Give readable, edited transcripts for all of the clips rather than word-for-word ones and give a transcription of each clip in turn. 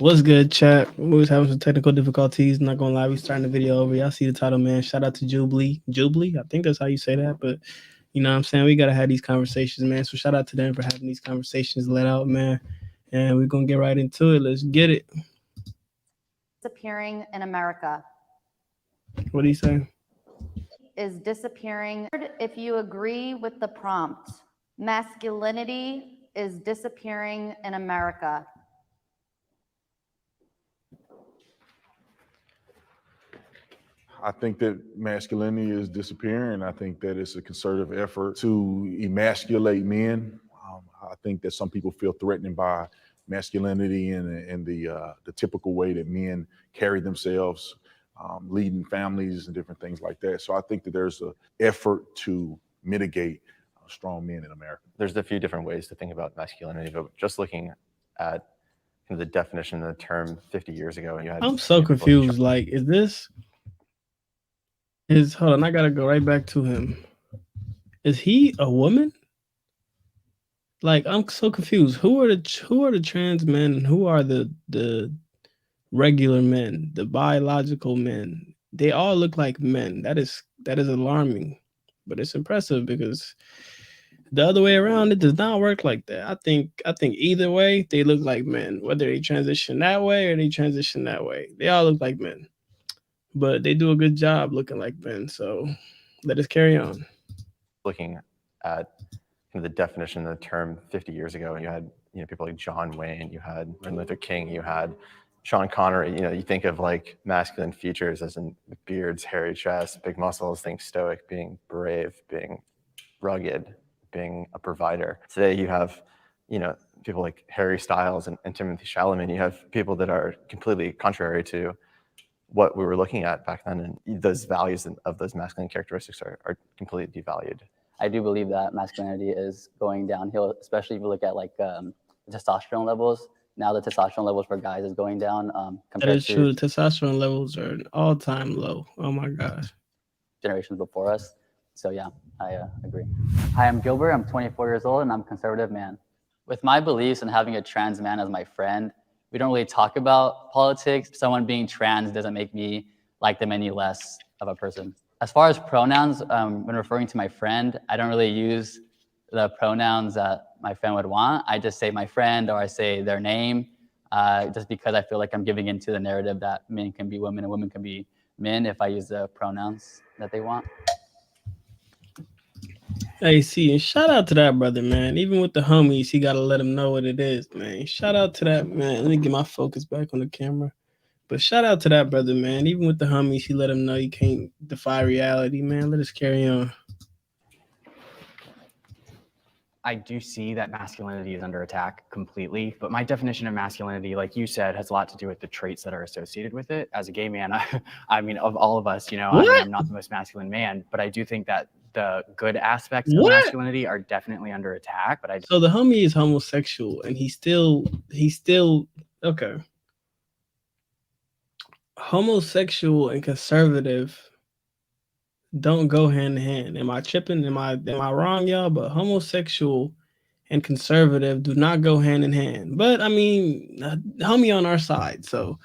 What's good, chat? We was having some technical difficulties. Not gonna lie, we starting the video over. Y'all see the title, man. Shout out to Jubilee. Jubilee, I think that's how you say that. But you know what I'm saying? We gotta have these conversations, man. So shout out to them for having these conversations let out, man. And we're gonna get right into it. Let's get it. Disappearing in America. What do you say? Is disappearing. If you agree with the prompt, masculinity is disappearing in America. I think that masculinity is disappearing. I think that it's a concerted effort to emasculate men. I think that some people feel threatened by masculinity and the typical way that men carry themselves, leading families and different things like that. So I think that there's an effort to mitigate strong men in America. There's a few different ways to think about masculinity, but just looking at the definition of the term 50 years ago, you had. I'm so confused. Like, hold on, I gotta go right back to him. Is he a woman? Like, I'm so confused. Who are the trans men and who are the regular men, the biological men? They all look like men. That is alarming, but it's impressive because the other way around, it does not work like that. I think either way, they look like men. Whether they transition that way or they transition that way, they all look like men. But they do a good job looking like men. So let us carry on. Looking at the definition of the term 50 years ago, you had people like John Wayne, you had Martin Luther King, you had Sean Connery. You think of like masculine features as in beards, hairy chests, big muscles, think stoic, being brave, being rugged, being a provider. Today you have people like Harry Styles and Timothée Chalamet. You have people that are completely contrary to what we were looking at back then, and those values of those masculine characteristics are completely devalued. I do believe that masculinity is going downhill, especially if you look at like testosterone levels. Now the testosterone levels for guys is going down. That is true. The testosterone levels are an all-time low. Oh my gosh. Generations before us. So yeah, I agree. Hi, I'm Gilbert. I'm 24 years old and I'm a conservative man. With my beliefs and having a trans man as my friend, we don't really talk about politics. Someone being trans doesn't make me like them any less of a person. As far as pronouns, when referring to my friend, I don't really use the pronouns that my friend would want. I just say my friend or I say their name, just because I feel like I'm giving into the narrative that men can be women and women can be men if I use the pronouns that they want. Hey, see, and shout out to that brother, man. Even with the homies, he got to let them know what it is, man. Shout out to that, man. Let me get my focus back on the camera. But shout out to that brother, man. Even with the homies, he let him know you can't defy reality, man. Let us carry on. I do see that masculinity is under attack completely, but my definition of masculinity, like you said, has a lot to do with the traits that are associated with it. As a gay man, I mean, of all of us, I'm not the most masculine man, but I do think that the good aspects of masculinity are definitely under attack. But so the homie is homosexual, and he's still okay. Homosexual and conservative don't go hand in hand. Am I tripping? Am I wrong, y'all? But homosexual and conservative do not go hand in hand. But I mean, homie on our side. So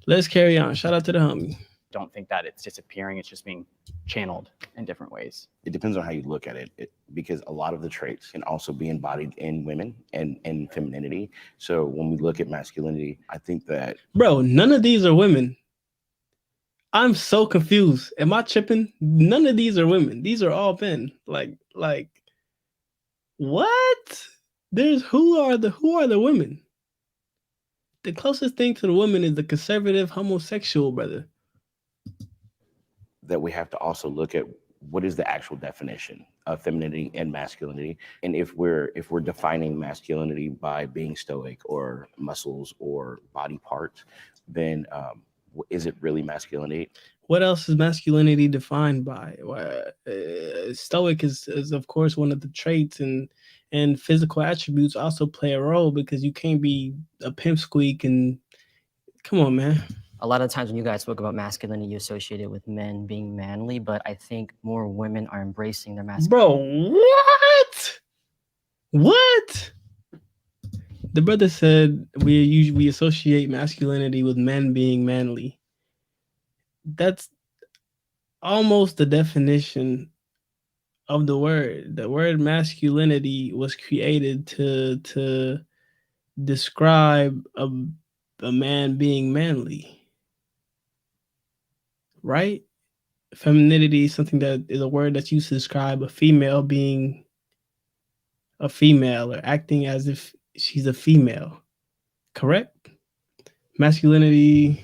let's carry on. Shout out to the homie. Don't think that it's disappearing. It's just being channeled in different ways. It depends on how you look at it, because a lot of the traits can also be embodied in women and in femininity. So when we look at masculinity, I think that... Bro, none of these are women. I'm so confused. Am I tripping? None of these are women. These are all men. Like what? Who are the women? The closest thing to the woman is the conservative homosexual brother. That we have to also look at what is the actual definition of femininity and masculinity. And if we're defining masculinity by being stoic or muscles or body parts, then is it really masculinity? What else is masculinity defined by? Stoic is of course one of the traits, and physical attributes also play a role, because you can't be a pimp squeak and come on, man. A lot of times when you guys spoke about masculinity, you associate it with men being manly, but I think more women are embracing their masculinity. Bro, what? The brother said we associate masculinity with men being manly. That's almost the definition of the word. The word masculinity was created to describe a man being manly, right? Femininity is something that is a word that's used to describe a female being a female or acting as if she's a female, correct? Masculinity,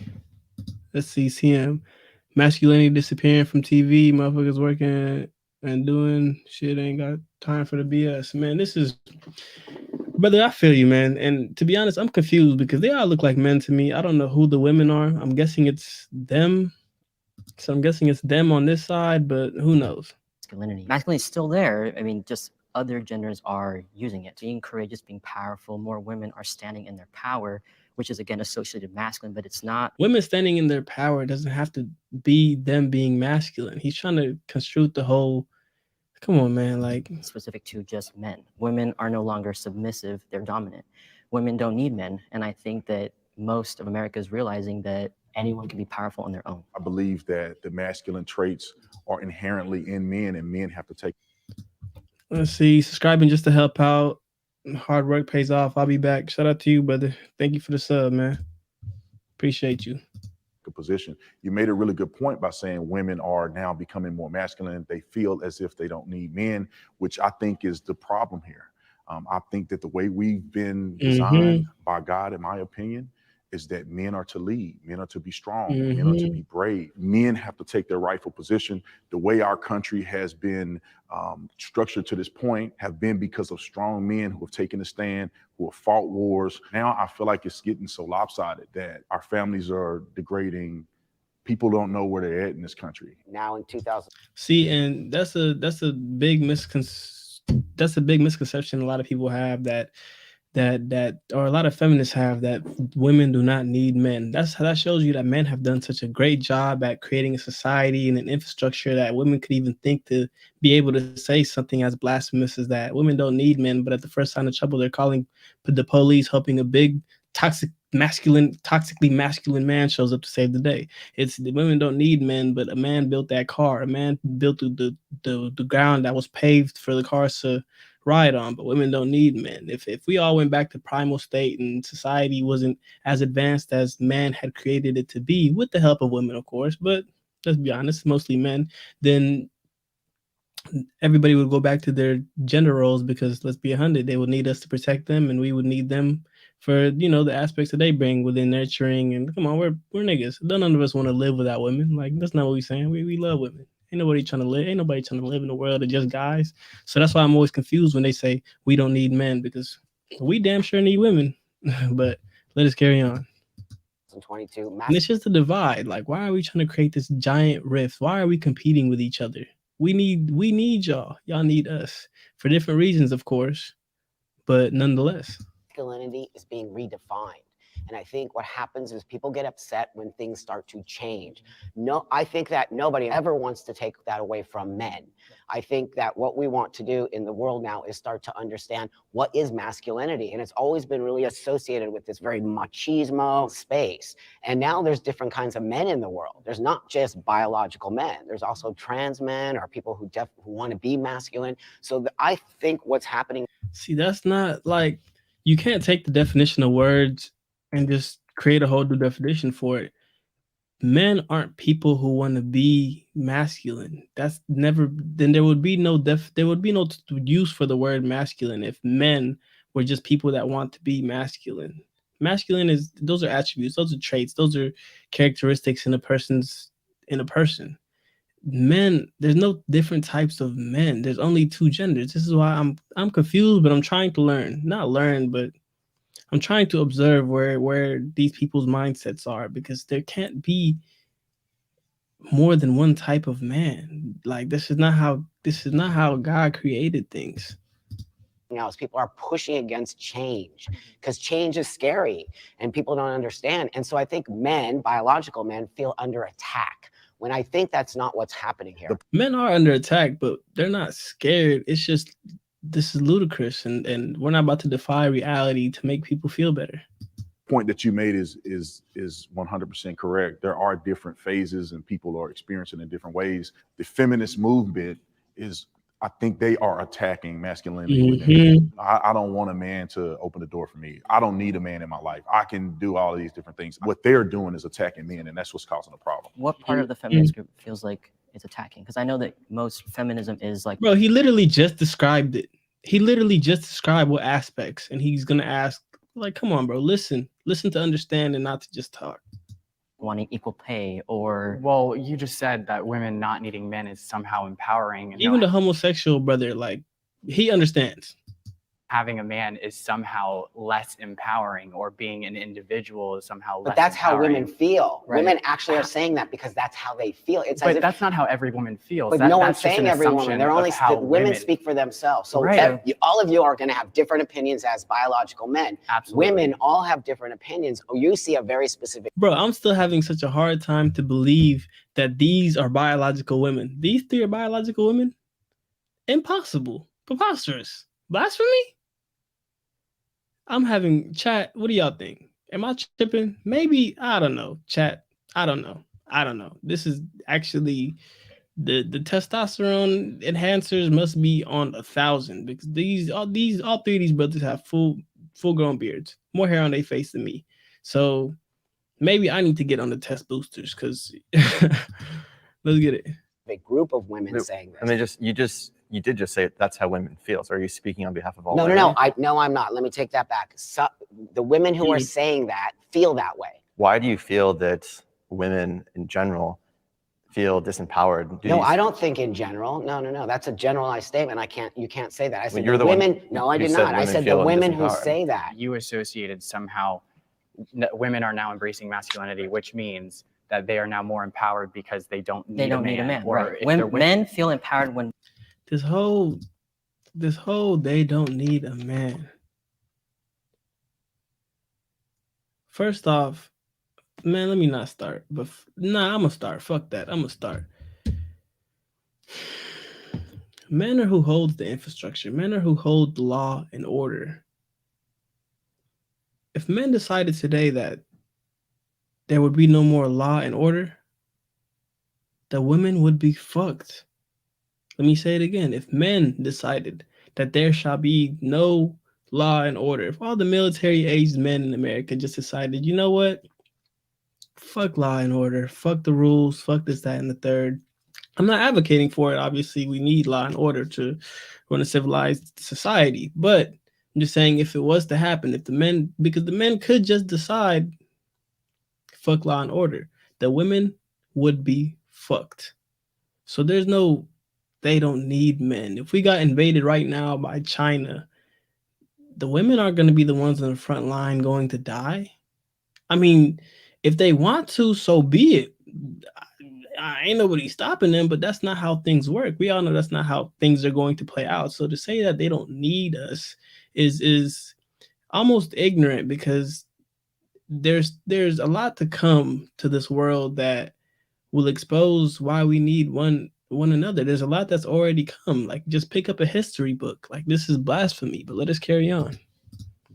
let's see, CM. Masculinity disappearing from TV, motherfuckers working and doing shit, ain't got time for the BS. Man, this is, brother, I feel you, man. And to be honest, I'm confused because they all look like men to me. I don't know who the women are. I'm guessing it's them. So I'm guessing it's them on this side, but who knows? Masculinity. Masculinity is still there. I mean, just other genders are using it. Being courageous, being powerful, more women are standing in their power, which is again associated masculine, but it's not. Women standing in their power doesn't have to be them being masculine. He's trying to construe the whole, come on, man, like specific to just men. Women are no longer submissive, they're dominant. Women don't need men. And I think that most of America is realizing that anyone can be powerful on their own. I believe that the masculine traits are inherently in men, and men have to take. Let's see, subscribing just to help out. Hard work pays off. I'll be back. Shout out to you, brother. Thank you for the sub, man. Appreciate you. Position. You made a really good point by saying women are now becoming more masculine. They feel as if they don't need men, which I think is the problem here. I think that the way we've been designed by God, in my opinion, is that men are to lead, men are to be strong, men are to be brave. Men have to take their rightful position. The way our country has been structured to this point have been because of strong men who have taken a stand, who have fought wars. Now I feel like it's getting so lopsided that our families are degrading. People don't know where they're at in this country. Now in 2000. See, and that's a big misconception a lot of people have, that or a lot of feminists have, that women do not need men. That shows you that men have done such a great job at creating a society and an infrastructure that women could even think to be able to say something as blasphemous as that. Women don't need men, but at the first sign of trouble, they're calling the police, hoping a big toxically masculine man shows up to save the day. It's the women don't need men, but a man built that car. A man built the ground that was paved for the cars to ride on. But women don't need men. If we all went back to primal state and society wasn't as advanced as man had created it to be, with the help of women, of course, but let's be honest, mostly men, then everybody would go back to their gender roles, because let's be 100, they would need us to protect them, and we would need them for, you know, the aspects that they bring within nurturing. And come on, we're niggas. None of us want to live without women. Like, that's not what we're saying. We love women. Ain't nobody trying to live in a world of just guys. So that's why I'm always confused when they say we don't need men, because we damn sure need women. But let us carry on. 2022. And it's just a divide. Like, why are we trying to create this giant rift? Why are we competing with each other? We need y'all. Y'all need us for different reasons, of course, but nonetheless. Masculinity is being redefined. And I think what happens is people get upset when things start to change. No, I think that nobody ever wants to take that away from men. I think that what we want to do in the world now is start to understand what is masculinity. And it's always been really associated with this very machismo space. And now there's different kinds of men in the world. There's not just biological men. There's also trans men, or people who want to be masculine. So I think what's happening. See, that's not like, you can't take the definition of words and just create a whole new definition for it. Men aren't people who want to be masculine. That's never, then there would be no use for the word masculine if men were just people that want to be masculine. Masculine those are attributes, those are traits, those are characteristics in a person. Men, there's no different types of men. There's only two genders. This is why I'm confused, but I'm trying to learn. Not learn, but I'm trying to observe where these people's mindsets are, because there can't be more than one type of man. Like, this is not how God created things. Now, as people are pushing against change, because change is scary and people don't understand. And so I think men, biological men, feel under attack, when I think that's not what's happening here. Men are under attack, but they're not scared. It's just this is ludicrous, and we're not about to defy reality to make people feel better. Point that you made is 100% correct. There are different phases and people are experiencing in different ways. The feminist movement is, I think they are attacking masculinity within Mhm. I don't want a man to open the door for me. I don't need a man in my life. I can do all of these different things. What they're doing is attacking men, and that's what's causing the problem. What part of the feminist group feels like it's attacking? Because I know that most feminism is like, Bro, he literally just described it. He literally just described what aspects, and he's gonna ask, like, come on, bro, listen to understand and not to just talk. wanting equal pay or Well, you just said that women not needing men is somehow empowering, and Even the homosexual brother, like, he understands. having a man is somehow less empowering, or being an individual is somehow less But that's how empowering. women feel. Right. Women actually are saying that because that's how they feel. It's as But if, that's not how every woman feels. but That- no one's that's just saying an every woman. assumption They're of only how women speak for themselves. So Right. all of you are going to have different opinions as biological men. Absolutely. Women all have different opinions. You see a very specific. Bro, I'm still having such a hard time to believe that these are biological women. These three are biological women? Impossible. Preposterous. Blasphemy? I'm having chat. What do y'all think? Am I tripping? Maybe. I don't know. Chat. I don't know. This is actually the testosterone enhancers must be on 1,000 because all three of these brothers have full grown beards, more hair on their face than me. So maybe I need to get on the test boosters because let's get it. A group of women Wait, saying this. And you did just say that's how women feel. So are you speaking on behalf of all No, women? I'm not. Let me take that back. So, the women who are saying that feel that way. Why do you feel that women in general feel disempowered? I don't think in general. No. That's a generalized statement. You can't say that. I said you're the the one women. No, I who did said not. I women said the feel women who disempowered. say that. You associated somehow women are now embracing masculinity, which means that they are now more empowered because they don't need a man. Or Right. if When they're with- men feel empowered when This whole they don't need a man. First off, man, let me not start. But I'm gonna start. Fuck that. I'm gonna start. Men are who holds the infrastructure. Men are who hold the law and order. If men decided today that there would be no more law and order, the women would be fucked. Let me say it again. If men decided that there shall be no law and order, if all the military-aged men in America just decided, you know what? Fuck law and order, fuck the rules, fuck this, that, and the third. I'm not advocating for it. Obviously, we need law and order to run a civilized society. But I'm just saying, if it was to happen, because the men could just decide, fuck law and order, the women would be fucked. So there's no, they don't need men. If we got invaded right now by China, the women aren't going to be the ones on the front line going to die. I mean, if they want to, so be it. I ain't nobody stopping them, but that's not how things work. We all know that's not how things are going to play out. So to say that they don't need us is almost ignorant, because there's a lot to come to this world that will expose why we need one another. There's a lot that's already come. Like, just pick up a history book. Like, this is blasphemy, but let us carry on.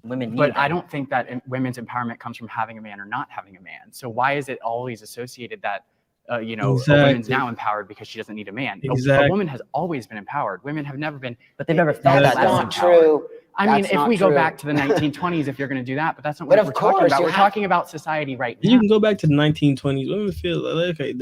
women need But them. I don't think that women's empowerment comes from having a man or not having a man. So why is it always associated that, a woman's Exactly. now empowered because she doesn't need a man? A Exactly. woman has always been empowered. Women have never been. But they've never felt That's that not less true. I mean, That's if not we go true. back to the 1920s, if you're going to do that, but that's not But what of we're talking course, about. you We're have- talking about society right now. You can go back to the 1920s. Women feel like, okay,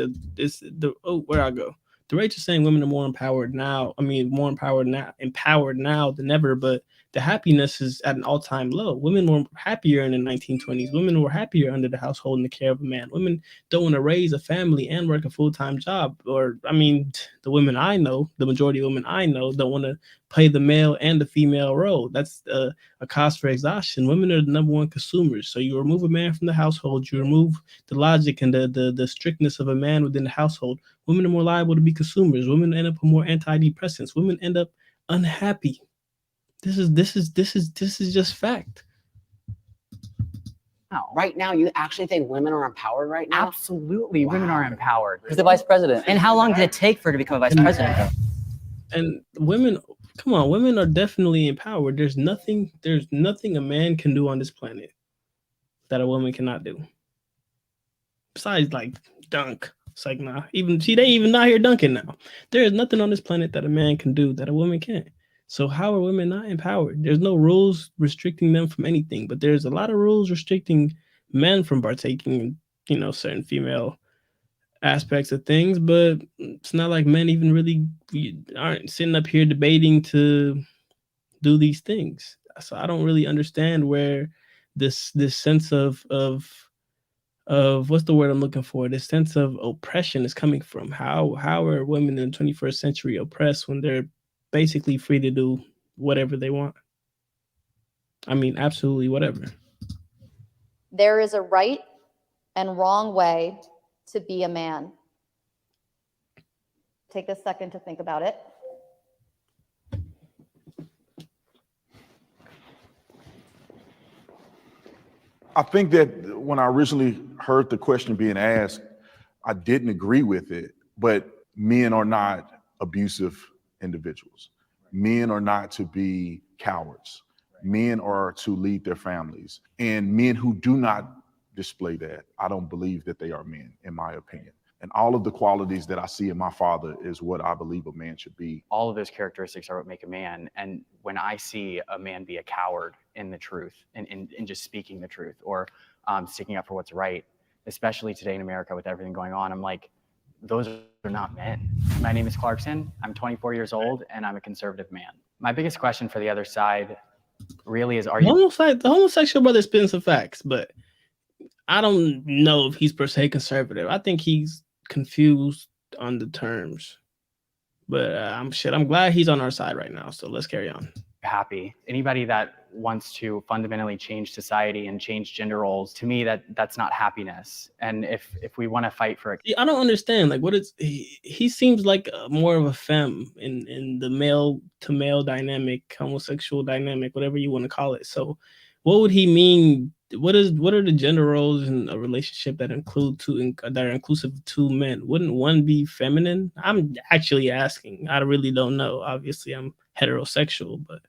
where I go. The Rachel's saying women are more empowered now. I mean, more empowered now than ever. But the happiness is at an all-time low. Women were happier in the 1920s. Women were happier under the household and the care of a man. Women don't want to raise a family and work a full-time job. Or, I mean, the women I know, the majority of women I know, don't want to play the male and the female role. That's a cause for exhaustion. Women are the number one consumers. So you remove a man from the household, you remove the logic and the strictness of a man within the household. Women are more liable to be consumers. Women end up with more antidepressants. Women end up unhappy. This is just fact. Right now, you actually think women are empowered right now? Absolutely, women are empowered. He's the vice president. And how long did it take for her to become a vice president? And women, Come on, women are definitely empowered. There's nothing a man can do on this planet that a woman cannot do. Besides like dunk. It's like nah. Even see they even not here dunking now. There is nothing on this planet that a man can do that a woman can't. So how are women not empowered? There's no rules restricting them from anything, but there's a lot of rules restricting men from partaking in, certain female aspects of things, but it's not like men even really aren't sitting up here debating to do these things. So I don't really understand where this sense of what's the word I'm looking for? This sense of oppression is coming from. How are women in the 21st century oppressed when they're basically free to do whatever they want? I mean, absolutely whatever. There is a right and wrong way to be a man. Take a second to think about it. I think that when I originally heard the question being asked, I didn't agree with it, but men are not abusive individuals. Men are not to be cowards. Men are to lead their families. And men who do not display that, I don't believe that they are men, in my opinion. And all of the qualities that I see in my father is what I believe a man should be. All of those characteristics are what make a man. And when I see a man be a coward in the truth, in just speaking the truth, or sticking up for what's right, especially today in America with everything going on, I'm like, those are not men. My name is Clarkson. I'm 24 years old, and I'm a conservative man. My biggest question for the other side really is, are you... The homosexual brother spitting some facts, but I don't know if he's per se conservative. I think he's confused on the terms. But I'm glad he's on our side right now. So let's carry on. Happy. Anybody that wants to fundamentally change society and change gender roles, to me, that's not happiness. And if we want to fight for it, I don't understand. Like, what is he seems like more of a femme in the male to male dynamic, homosexual dynamic, whatever you want to call it. So, what would he mean? What are the gender roles in a relationship that are inclusive of two men? Wouldn't one be feminine? I'm actually asking. I really don't know. Obviously, I'm heterosexual, but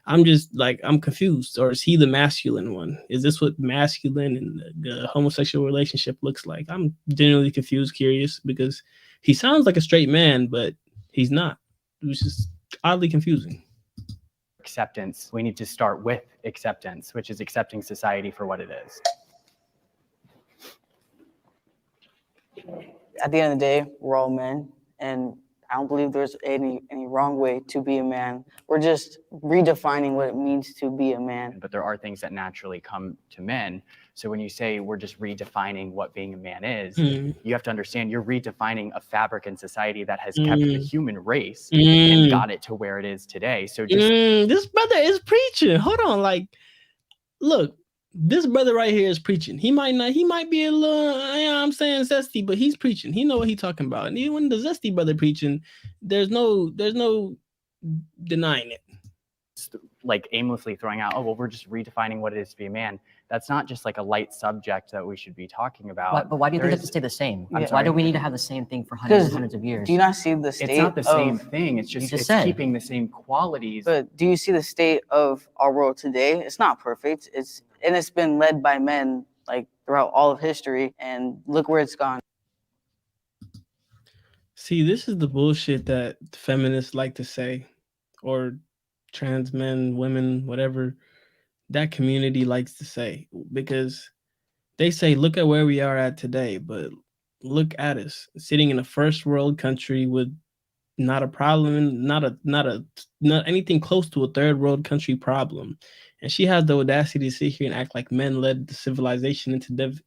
I'm just like, I'm confused. Or is he the masculine one? Is this what masculine and the homosexual relationship looks like? I'm genuinely confused, curious, because he sounds like a straight man, but he's not. Which is oddly confusing. Acceptance. We need to start with acceptance, which is accepting society for what it is. At the end of the day, we're all men, and I don't believe there's any wrong way to be a man. We're just redefining what it means to be a man. But there are things that naturally come to men. So when you say we're just redefining what being a man is, you have to understand you're redefining a fabric in society that has kept the human race and got it to where it is today. So just this brother is preaching. Hold on, like, look. This brother right here is preaching. He might be a little, I'm saying zesty, but he's preaching. He know what he's talking about. And even when the zesty brother preaching, there's no denying it. Like aimlessly throwing out, oh, well, we're just redefining what it is to be a man. That's not just like a light subject that we should be talking about. But why do you think it has to stay the same? Why do we need to have the same thing for hundreds and hundreds of years? Do you not see the state? It's not the same thing. It's just keeping the same qualities. But do you see the state of our world today? It's not perfect. It's been led by men like throughout all of history, and look where it's gone. See, this is the bullshit that feminists like to say, or trans men, women, whatever that community likes to say, because they say, look at where we are at today, but look at us sitting in a first world country with not a problem, not anything close to a third world country problem. And she has the audacity to sit here and act like men led the civilization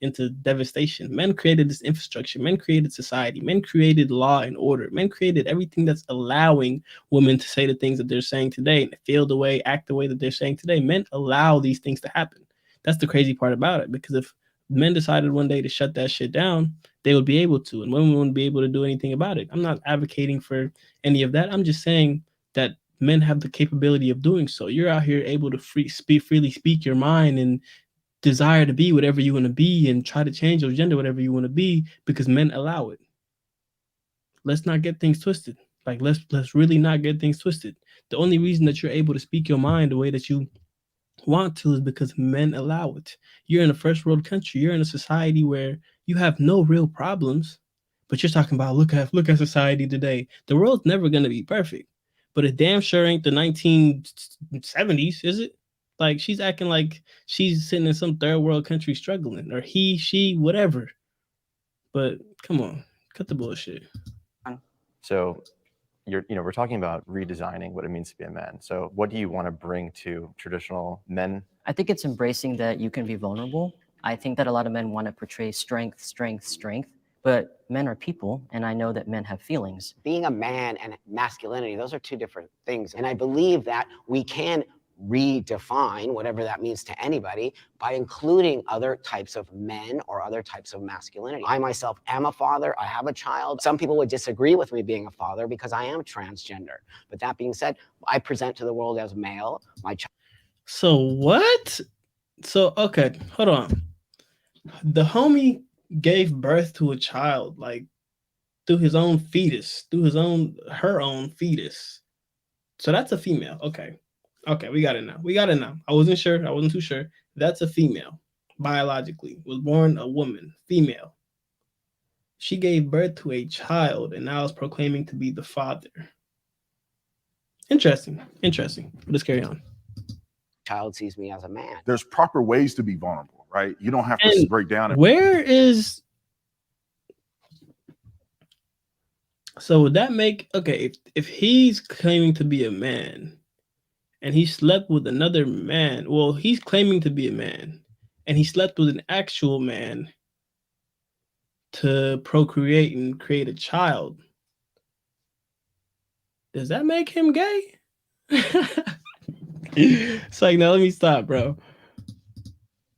into devastation. Men created this infrastructure. Men created society. Men created law and order. Men created everything that's allowing women to say the things that they're saying today and feel the way, act the way that they're saying today. Men allow these things to happen. That's the crazy part about it, because if men decided one day to shut that shit down, they would be able to, and women wouldn't be able to do anything about it. I'm not advocating for any of that. I'm just saying that men have the capability of doing so. You're out here able to freely speak your mind and desire to be whatever you want to be and try to change your gender, whatever you want to be, because men allow it. Let's not get things twisted. Like let's really not get things twisted. The only reason that you're able to speak your mind the way that you want to is because men allow it. You're in a first world country. You're in a society where you have no real problems, but you're talking about look at society today. The world's never gonna be perfect, but it damn sure ain't the 1970s, is it? Like she's acting like she's sitting in some third world country struggling, or he, she, whatever. But come on, cut the bullshit. So we're talking about redesigning what it means to be a man. So what do you want to bring to traditional men? I think it's embracing that you can be vulnerable. I think that a lot of men want to portray strength, strength, strength, but men are people, and I know that men have feelings. Being a man and masculinity, those are two different things. And I believe that we can redefine whatever that means to anybody by including other types of men or other types of masculinity. I myself am a father. I have a child. Some people would disagree with me being a father because I am transgender. But that being said, I present to the world as male. My child. So what? So okay, hold on. The homie gave birth to a child, like through his own fetus, her own fetus. So that's a female. Okay. Okay, we got it now. We got it now. I wasn't sure. I wasn't too sure. That's a female. Biologically. Was born a woman. Female. She gave birth to a child and now is proclaiming to be the father. Interesting. Interesting. Let's carry on. Child sees me as a man. There's proper ways to be vulnerable, right? You don't have to And break down. Where is so would that make okay if he's claiming to be a man and he slept with another man, well, he's claiming to be a man and he slept with an actual man to procreate and create a child, does that make him gay? It's like, no, let me stop, bro.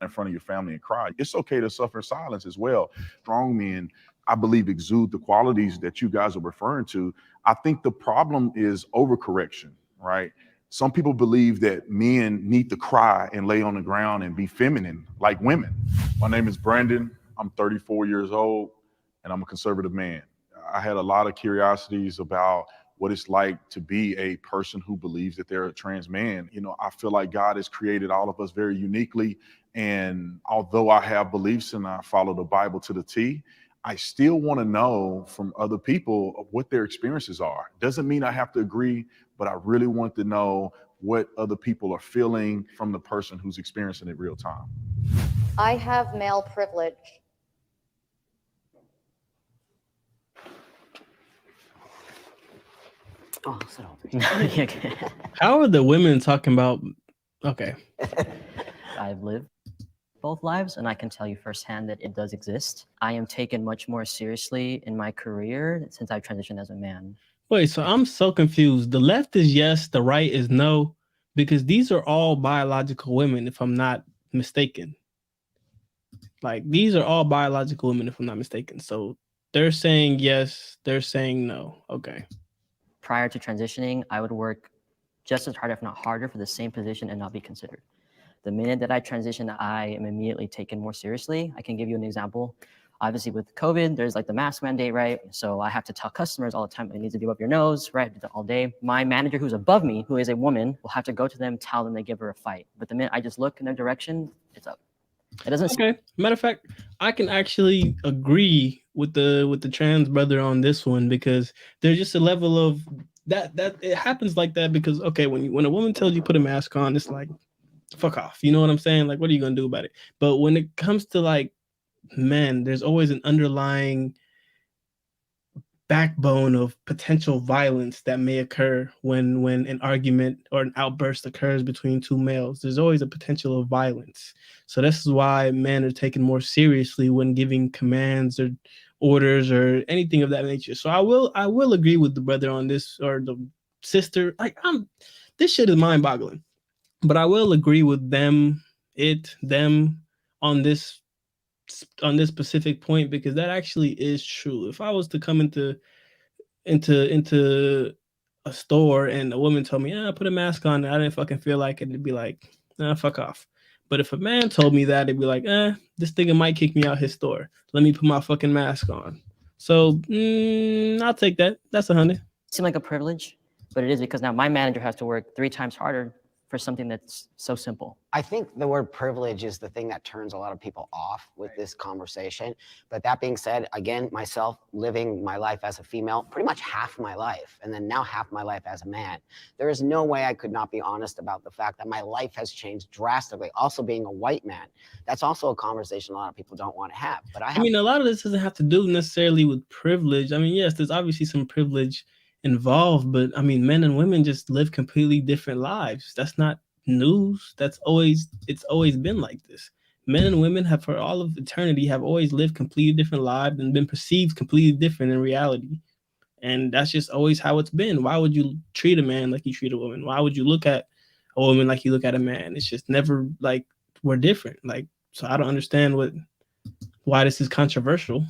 In front of your family and cry. It's okay to suffer silence as well. Strong men, I believe, exude the qualities that you guys are referring to. I think the problem is overcorrection, right? Some people believe that men need to cry and lay on the ground and be feminine like women. My name is Brandon. I'm 34 years old and I'm a conservative man. I had a lot of curiosities about what it's like to be a person who believes that they're a trans man. You know, I feel like God has created all of us very uniquely. And although I have beliefs and I follow the Bible to the T, I still want to know from other people what their experiences are. Doesn't mean I have to agree, but I really want to know what other people are feeling from the person who's experiencing it real time. I have male privilege. Oh, sit over. How are the women talking about? Okay. I've lived both lives, and I can tell you firsthand that it does exist. I am taken much more seriously in my career since I've transitioned as a man. Wait, so I'm so confused. The left is yes, the right is no, because these are all biological women, if I'm not mistaken. Like, these are all biological women, if I'm not mistaken. So they're saying yes, they're saying no. Okay. Prior to transitioning, I would work just as hard, if not harder, for the same position and not be considered. The minute that I transition, I am immediately taken more seriously. I can give you an example. Obviously, with COVID, there's like the mask mandate, right? So I have to tell customers all the time, you need to give up your nose, right? All day. My manager, who's above me, who is a woman, will have to go to them, tell them they give her a fight. But the minute I just look in their direction, it's up. It doesn't. Okay. Matter of fact, I can actually agree with the trans brother on this one, because there's just a level of that it happens like that because okay, when a woman tells you put a mask on, it's like fuck off. You know what I'm saying? Like, what are you gonna do about it? But when it comes to like men, there's always an underlying backbone of potential violence that may occur when an argument or an outburst occurs between two males. There's always a potential of violence. So this is why men are taken more seriously when giving commands or orders or anything of that nature. So I will agree with the brother on this, or the sister. Like, this shit is mind-boggling. But I will agree with them on this specific point, because that actually is true. If I was to come into a store and a woman told me, put a mask on, and I didn't fucking feel like it, it'd be like, fuck off. But if a man told me that, it'd be like, this nigga might kick me out his store. Let me put my fucking mask on. So I'll take that. That's 100. seem like a privilege, but it is because now my manager has to work 3 times harder for something that's so simple. I think the word privilege is the thing that turns a lot of people off with this conversation. But that being said, again, myself living my life as a female, pretty much half my life, and then now half my life as a man, there is no way I could not be honest about the fact that my life has changed drastically. Also being a white man, that's also a conversation a lot of people don't want to have. But I mean, a lot of this doesn't have to do necessarily with privilege. I mean, yes, there's obviously some privilege involved, but I mean, men and women just live completely different lives. That's not news. It's always been like this. Men and women have, for all of eternity, have always lived completely different lives and been perceived completely different in reality. And that's just always how it's been. Why would you treat a man like you treat a woman? Why would you look at a woman like you look at a man? It's just never like we're different. Like, so I don't understand why this is controversial.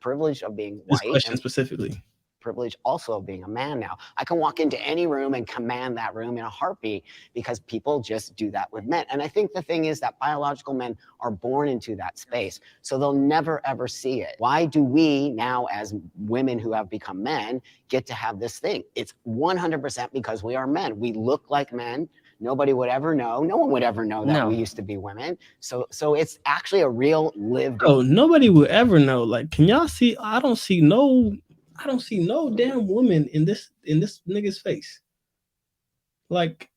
privilege of being This white question and specifically. privilege also of being a man now. I can walk into any room and command that room in a heartbeat because people just do that with men. And I think the thing is that biological men are born into that space, so they'll never ever see it. Why do we now, as women who have become men, get to have this thing? It's 100% because we are men. We look like men. Nobody would ever know. No one would ever know that we used to be women. So it's actually a real lived. Oh, nobody would ever know. Like, can y'all see? I don't see no damn woman in this nigga's face. Like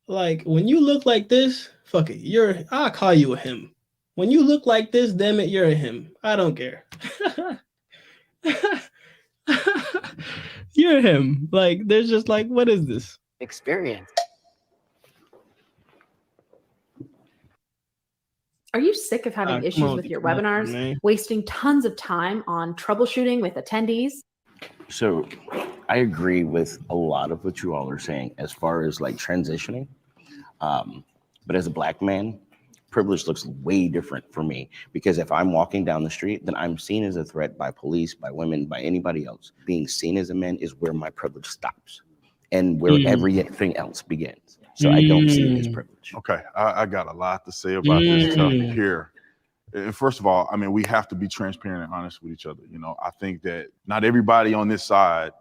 when you look like this, fuck it. I'll call you a him. When you look like this, damn it, you're a him. I don't care. You're him. Like, there's just like, what is this? Experience. Are you sick of having issues with your webinars, wasting tons of time on troubleshooting with attendees? So I agree with a lot of what you all are saying as far as like transitioning. But as a Black man, privilege looks way different for me, because if I'm walking down the street, then I'm seen as a threat by police, by women, by anybody else. Being seen as a man is where my privilege stops and where everything else begins. So I don't see it as privilege. Okay, I got a lot to say about this topic here. And first of all, I mean, we have to be transparent and honest with each other. You know, I think that not everybody on this side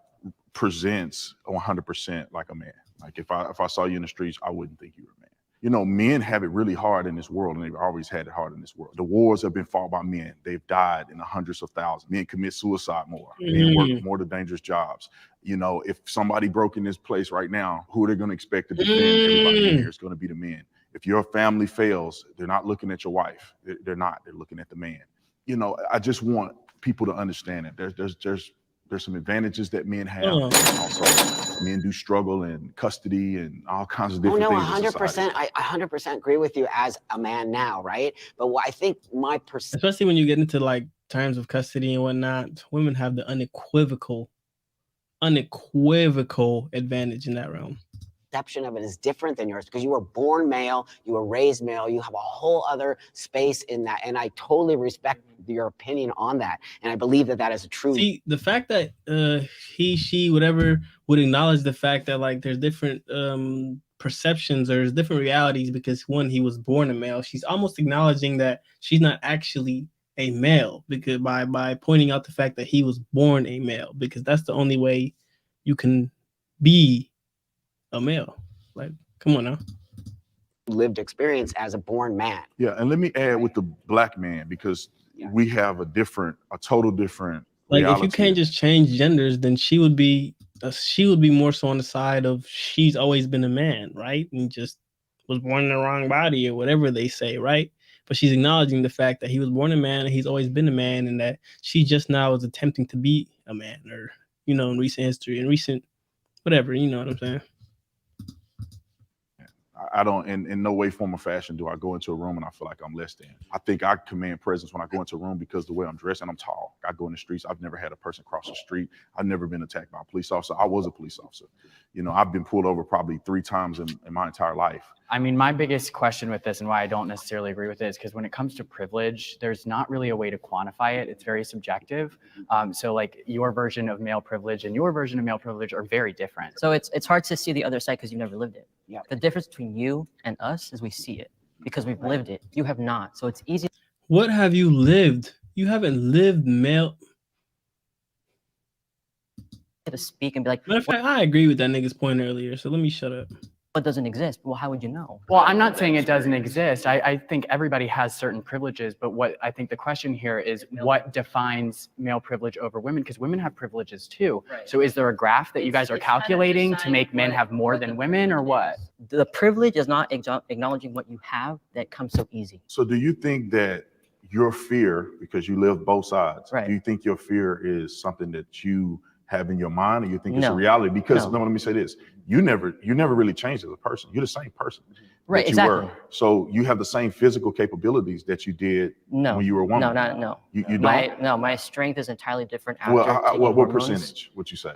presents 100% like a man. Like if I saw you in the streets, I wouldn't think you were a man. You know, men have it really hard in this world, and they've always had it hard in this world. The wars have been fought by men. They've died in the hundreds of thousands. Men commit suicide more. Men work more the dangerous jobs. You know, if somebody broke in this place right now, who are they going to expect to defend everybody in here? It's going to be the men. If your family fails, they're not looking at your wife. They're not. They're looking at the man. You know, I just want people to understand that there's some advantages that men have. And also, men do struggle in custody and all kinds of different things. 100%. I 100% agree with you as a man now, right? But what I think my especially when you get into like terms of custody and whatnot, women have the unequivocal advantage in that realm. Perception of it is different than yours because you were born male, you were raised male, you have a whole other space in that, and I totally respect your opinion on that, and I believe that that is a true. See, the fact that he, she, whatever would acknowledge the fact that like there's different perceptions or there's different realities because one, he was born a male. She's almost acknowledging that she's not actually a male because by pointing out the fact that he was born a male, because that's the only way you can be a male. Like, come on now. Lived experience as a born man. Yeah, and let me add with the Black man, because we have a total different like reality. If you can't just change genders, then she would be more so on the side of she's always been a man, right? And just was born in the wrong body or whatever they say, right? But she's acknowledging the fact that he was born a man and he's always been a man, and that she just now is attempting to be a man, or, you know, in recent history, in recent whatever, you know what I'm saying? I don't, in no way, form, or fashion do I go into a room and I feel like I'm less than. I think I command presence when I go into a room because the way I'm dressed, and I'm tall. I go in the streets. I've never had a person cross the street. I've never been attacked by a police officer. I was a police officer. You know, I've been pulled over probably 3 times in my entire life. I mean, my biggest question with this and why I don't necessarily agree with it is because when it comes to privilege, there's not really a way to quantify it. It's very subjective. So like your version of male privilege and your version of male privilege are very different. So it's hard to see the other side because you've never lived it. Yeah. The difference between you and us is we see it because we've lived it. You have not. So it's easy. What have you lived? You haven't lived male. to speak and be like, Matter of fact, I agree with that nigga's point earlier, so let me shut up. what doesn't exist? Well, how would you know? Well, I'm not saying it doesn't exist. I think everybody has certain privileges, but what I think the question here is what defines male privilege over women? Because women have privileges too. So is there a graph that you guys are calculating to make men have more than women, or what? The privilege is not acknowledging what you have that comes so easy. So do you think that your fear, because you live both sides, Right. do you think your fear is something that you have in your mind, or you think it's a No. reality? Because No. let me say this: you never really changed as a person. You're the same person Right, that you exactly. were. So you have the same physical capabilities that you did No. when you were a woman. No. You don't. My strength is entirely different after Well, taking what hormones. percentage would you say?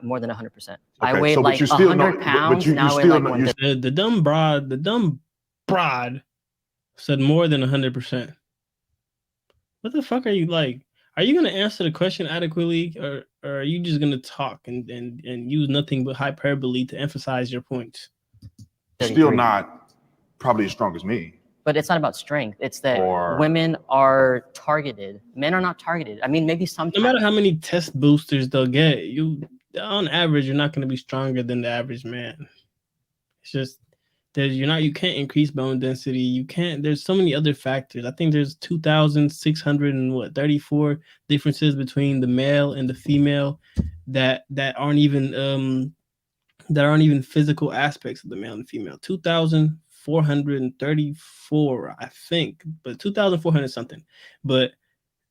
More than 100%. I Okay, weighed so, but like you still 100 know- pounds. but you now I weigh still like know- 130. The dumb broad said more than 100%. What the fuck are you like? Are you gonna answer the question adequately, or are you just gonna talk and use nothing but hyperbole to emphasize your points? Still not probably as strong as me. But it's not about strength. It's that Or- women are targeted. Men are not targeted. I mean, maybe sometimes. No matter how many test boosters they'll get, you on average you're not gonna be stronger than the average man. It's just you can't increase bone density. You can't. There's so many other factors. I think there's 2,634 differences between the male and the female that aren't even physical aspects of the male and female. 2,434, I think, but 2,400 something. But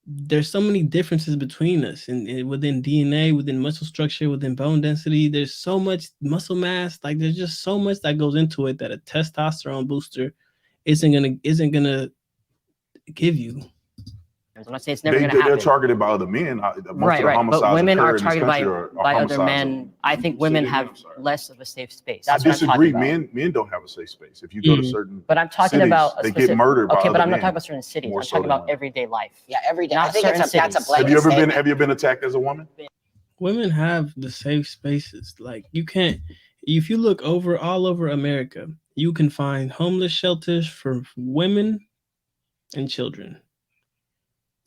there's so many differences between us and within DNA, within muscle structure, within bone density. There's so much muscle mass. Like there's just so much that goes into it that a testosterone booster isn't gonna give you. I'm not saying it's never going to They're happen. targeted by other men. Most of the Right. homicides But women occur are in this targeted country are by other homicides men. I think women have less of a safe space. I That's what I'm disagree. talking about. Men don't have a safe space. If you go to certain But I'm talking cities, about a they specific, get murdered by okay, but other I'm not men talking about certain cities. more I'm so talking than about women. everyday life. Yeah, every day. Not I think certain that's a cities. blanket Have you statement. been attacked as a woman? Women have the safe spaces. Like you can't. If you look all over America, you can find homeless shelters for women and children.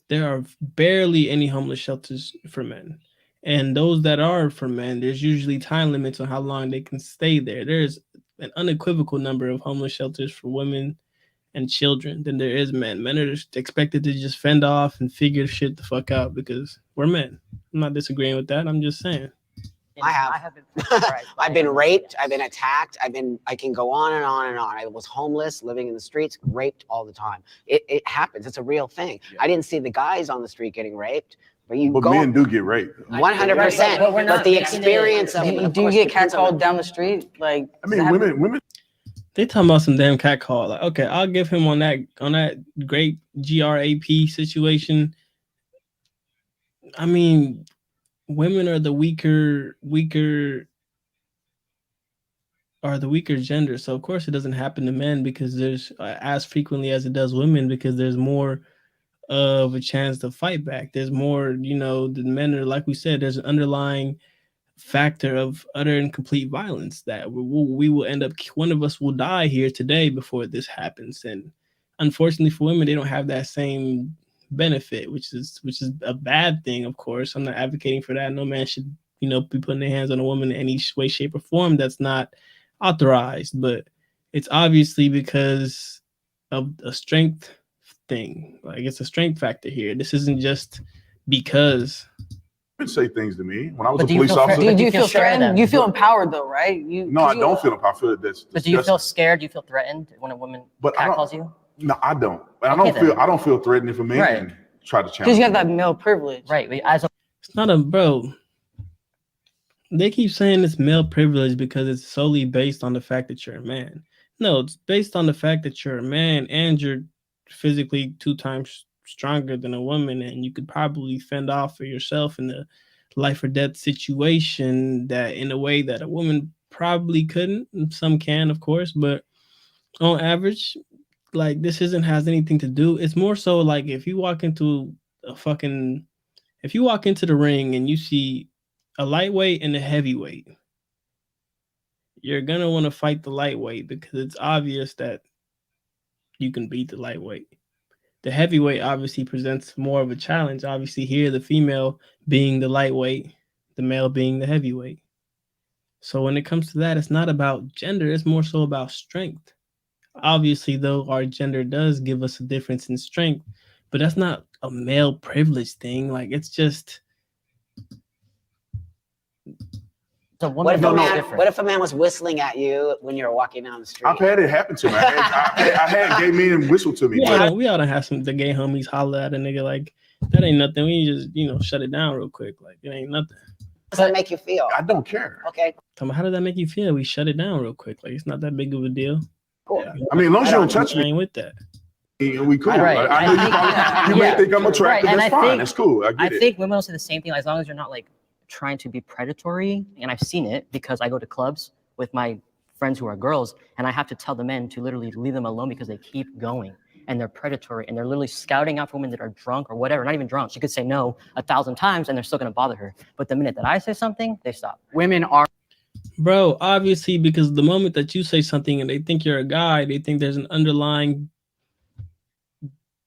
There are barely any homeless shelters for men. And those that are for men, there's usually time limits on how long they can stay there. There's an unequivocal number of homeless shelters for women and children than there is men. Men are just expected to just fend off and figure shit the fuck out because we're men. I'm not disagreeing with that. I'm just saying. I have been I've been raped. I've been attacked. I can go on and on and on. I was homeless, living in the streets, raped all the time. It happens. It's a real thing. I didn't see the guys on the street getting raped, but But men do get raped. 100%. But we're not But the making experience of it. Do you get catcalled down the street? Like, I mean, women. They talking about some damn cat call. Like, okay, I'll give him on that great GRAP situation. I mean, women are the weaker gender, so of course it doesn't happen to men because there's as frequently as it does women because there's more of a chance to fight back. There's more, the men are, like we said, there's an underlying factor of utter and complete violence that we will end up, one of us will die here today before this happens. And unfortunately for women, they don't have that same benefit, which is a bad thing. Of course, I'm not advocating for that. No man should be putting their hands on a woman in any way, shape, or form that's not authorized. But it's obviously because of a strength thing. Like it's a strength factor here. This isn't just because. Women say things to me when I was But a do you police feel officer. threatened? do you feel scared of threatened? them? You feel empowered though, right? No, I don't feel empowered. I feel that's. But do you feel scared? Do you feel threatened when a woman catcalls you? No, I don't. And Okay, I don't feel threatened if a man Right. try to challenge. Because you have me. that male privilege. Right. As a It's not a bro. They keep saying it's male privilege because it's solely based on the fact that you're a man. No, it's based on the fact that you're a man and you're physically 2 times stronger than a woman, and you could probably fend off for yourself in a life or death situation that in a way that a woman probably couldn't. Some can, of course, but on average, like this has anything to do. It's more so like if you walk into the ring and you see a lightweight and a heavyweight, you're gonna want to fight the lightweight because it's obvious that you can beat the lightweight. The heavyweight obviously presents more of a challenge. Obviously, here the female being the lightweight the male being the heavyweight. So when it comes to that, it's not about gender, it's more so about strength. Obviously, though, our gender does give us a difference in strength, but that's not a male privilege thing. Like, it's just. So What if a man was whistling at you when you were walking down the street? I've had it happen to me. I had gay men whistle to me. We ought to have the gay homies holler at a nigga like, that ain't nothing. We just, shut it down real quick. Like, it ain't nothing. How does that make you feel? I don't care. Okay. How does that make you feel? We shut it down real quick. Like, it's not that big of a deal. Cool. Yeah. I mean, as long as you don't touch me. I ain't with that. We cool. Right. I know you may think I'm attractive. That's fine. That's cool. I think women will say the same thing as long as you're not like trying to be predatory. And I've seen it because I go to clubs with my friends who are girls, and I have to tell the men to literally leave them alone because they keep going and they're predatory and they're literally scouting out for women that are drunk or whatever. Not even drunk. She could say no 1,000 times and they're still going to bother her. But the minute that I say something, they stop. Women are. Bro, obviously, because the moment that you say something and they think you're a guy, they think there's an underlying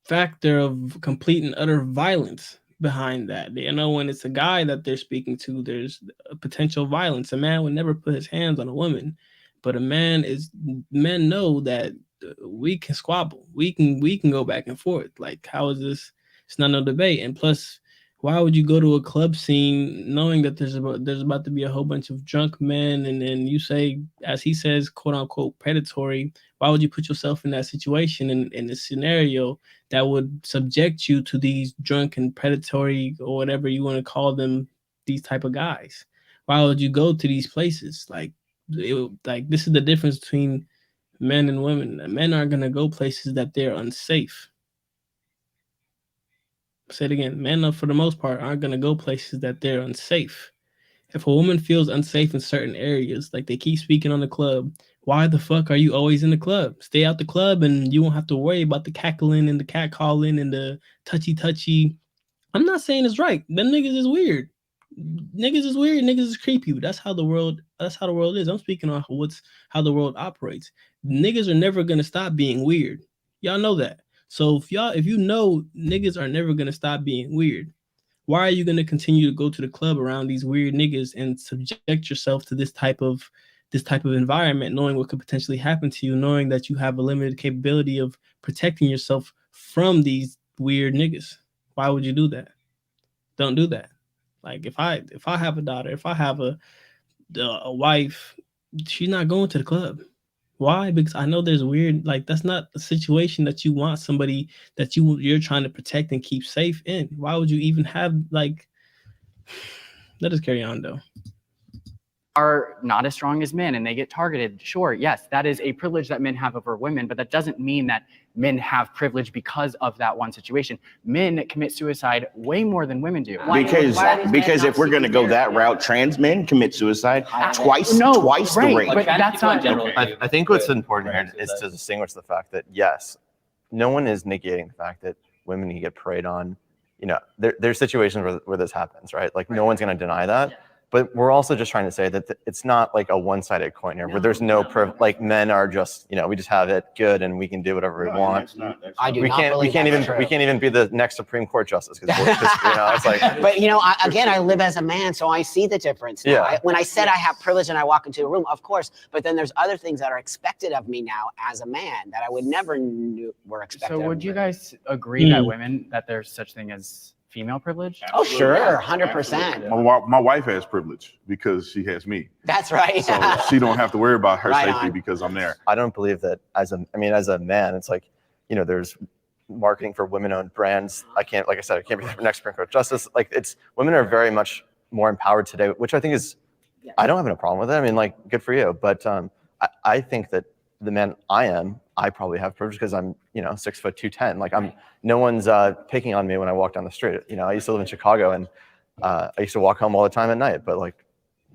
factor of complete and utter violence behind that. They know when it's a guy that they're speaking to, there's a potential violence. A man would never put his hands on a woman, but men know that we can squabble. We can go back and forth. Like, how is this? It's not no debate. And plus, why would you go to a club scene knowing that there's about to be a whole bunch of drunk men, and then you say, as he says, quote unquote, predatory? Why would you put yourself in that situation in a scenario that would subject you to these drunk and predatory, or whatever you want to call them, these type of guys? Why would you go to these places? Like this is the difference between men and women. Men aren't gonna go places that they're unsafe. Say it again. Men, for the most part, aren't going to go places that they're unsafe. If a woman feels unsafe in certain areas, like they keep speaking on the club, why the fuck are you always in the club? Stay out the club and you won't have to worry about the cackling and the catcalling and the touchy. I'm not saying it's right. Them niggas is weird. Niggas is weird. Niggas is creepy. That's how the world is. I'm speaking on how the world operates. Niggas are never going to stop being weird. Y'all know that. So if you know niggas are never gonna stop being weird, why are you gonna continue to go to the club around these weird niggas and subject yourself to this type of environment, knowing what could potentially happen to you, knowing that you have a limited capability of protecting yourself from these weird niggas? Why would you do that? Don't do that. Like, if I have a daughter, if I have a wife, she's not going to the club. Why? Because I know there's weird, like, that's not a situation that you want somebody that you're trying to protect and keep safe in. Why would you even have, like, let us carry on though. Are not as strong as men and they get targeted. Sure, yes, that is a privilege that men have over women, but that doesn't mean that men have privilege because of that one situation. Men commit suicide way more than women do. Because if we're going to go that route, trans men commit suicide twice the rate. But that's not general. I think what's important here is to distinguish the fact that, yes, no one is negating the fact that women can get preyed on. There's situations where this happens, right? Like, no one's going to deny that. But we're also just trying to say that it's not like a one-sided coin here, where there's like men are just, we just have it good and we can do whatever we want. We can't even be the next Supreme Court justice because it's like. But again, I live as a man, so I see the difference now. Yeah. When I said I have privilege and I walk into a room, of course, but then there's other things that are expected of me now as a man that I would never knew were expected. So would you guys agree that there's such thing as female privilege? Oh, sure, 100%. My wife has privilege because she has me. That's right. So she don't have to worry about her safety on. because I'm there. I don't believe that as a man, it's like, there's marketing for women-owned brands. I can't be the next Supreme Court justice. Like, women are very much more empowered today, which I think is, I don't have no problem with it. I mean, like, good for you. But I think that the man I probably have privilege because I'm, 6 foot 210. Like, no one's picking on me when I walk down the street. I used to live in Chicago and I used to walk home all the time at night, but like,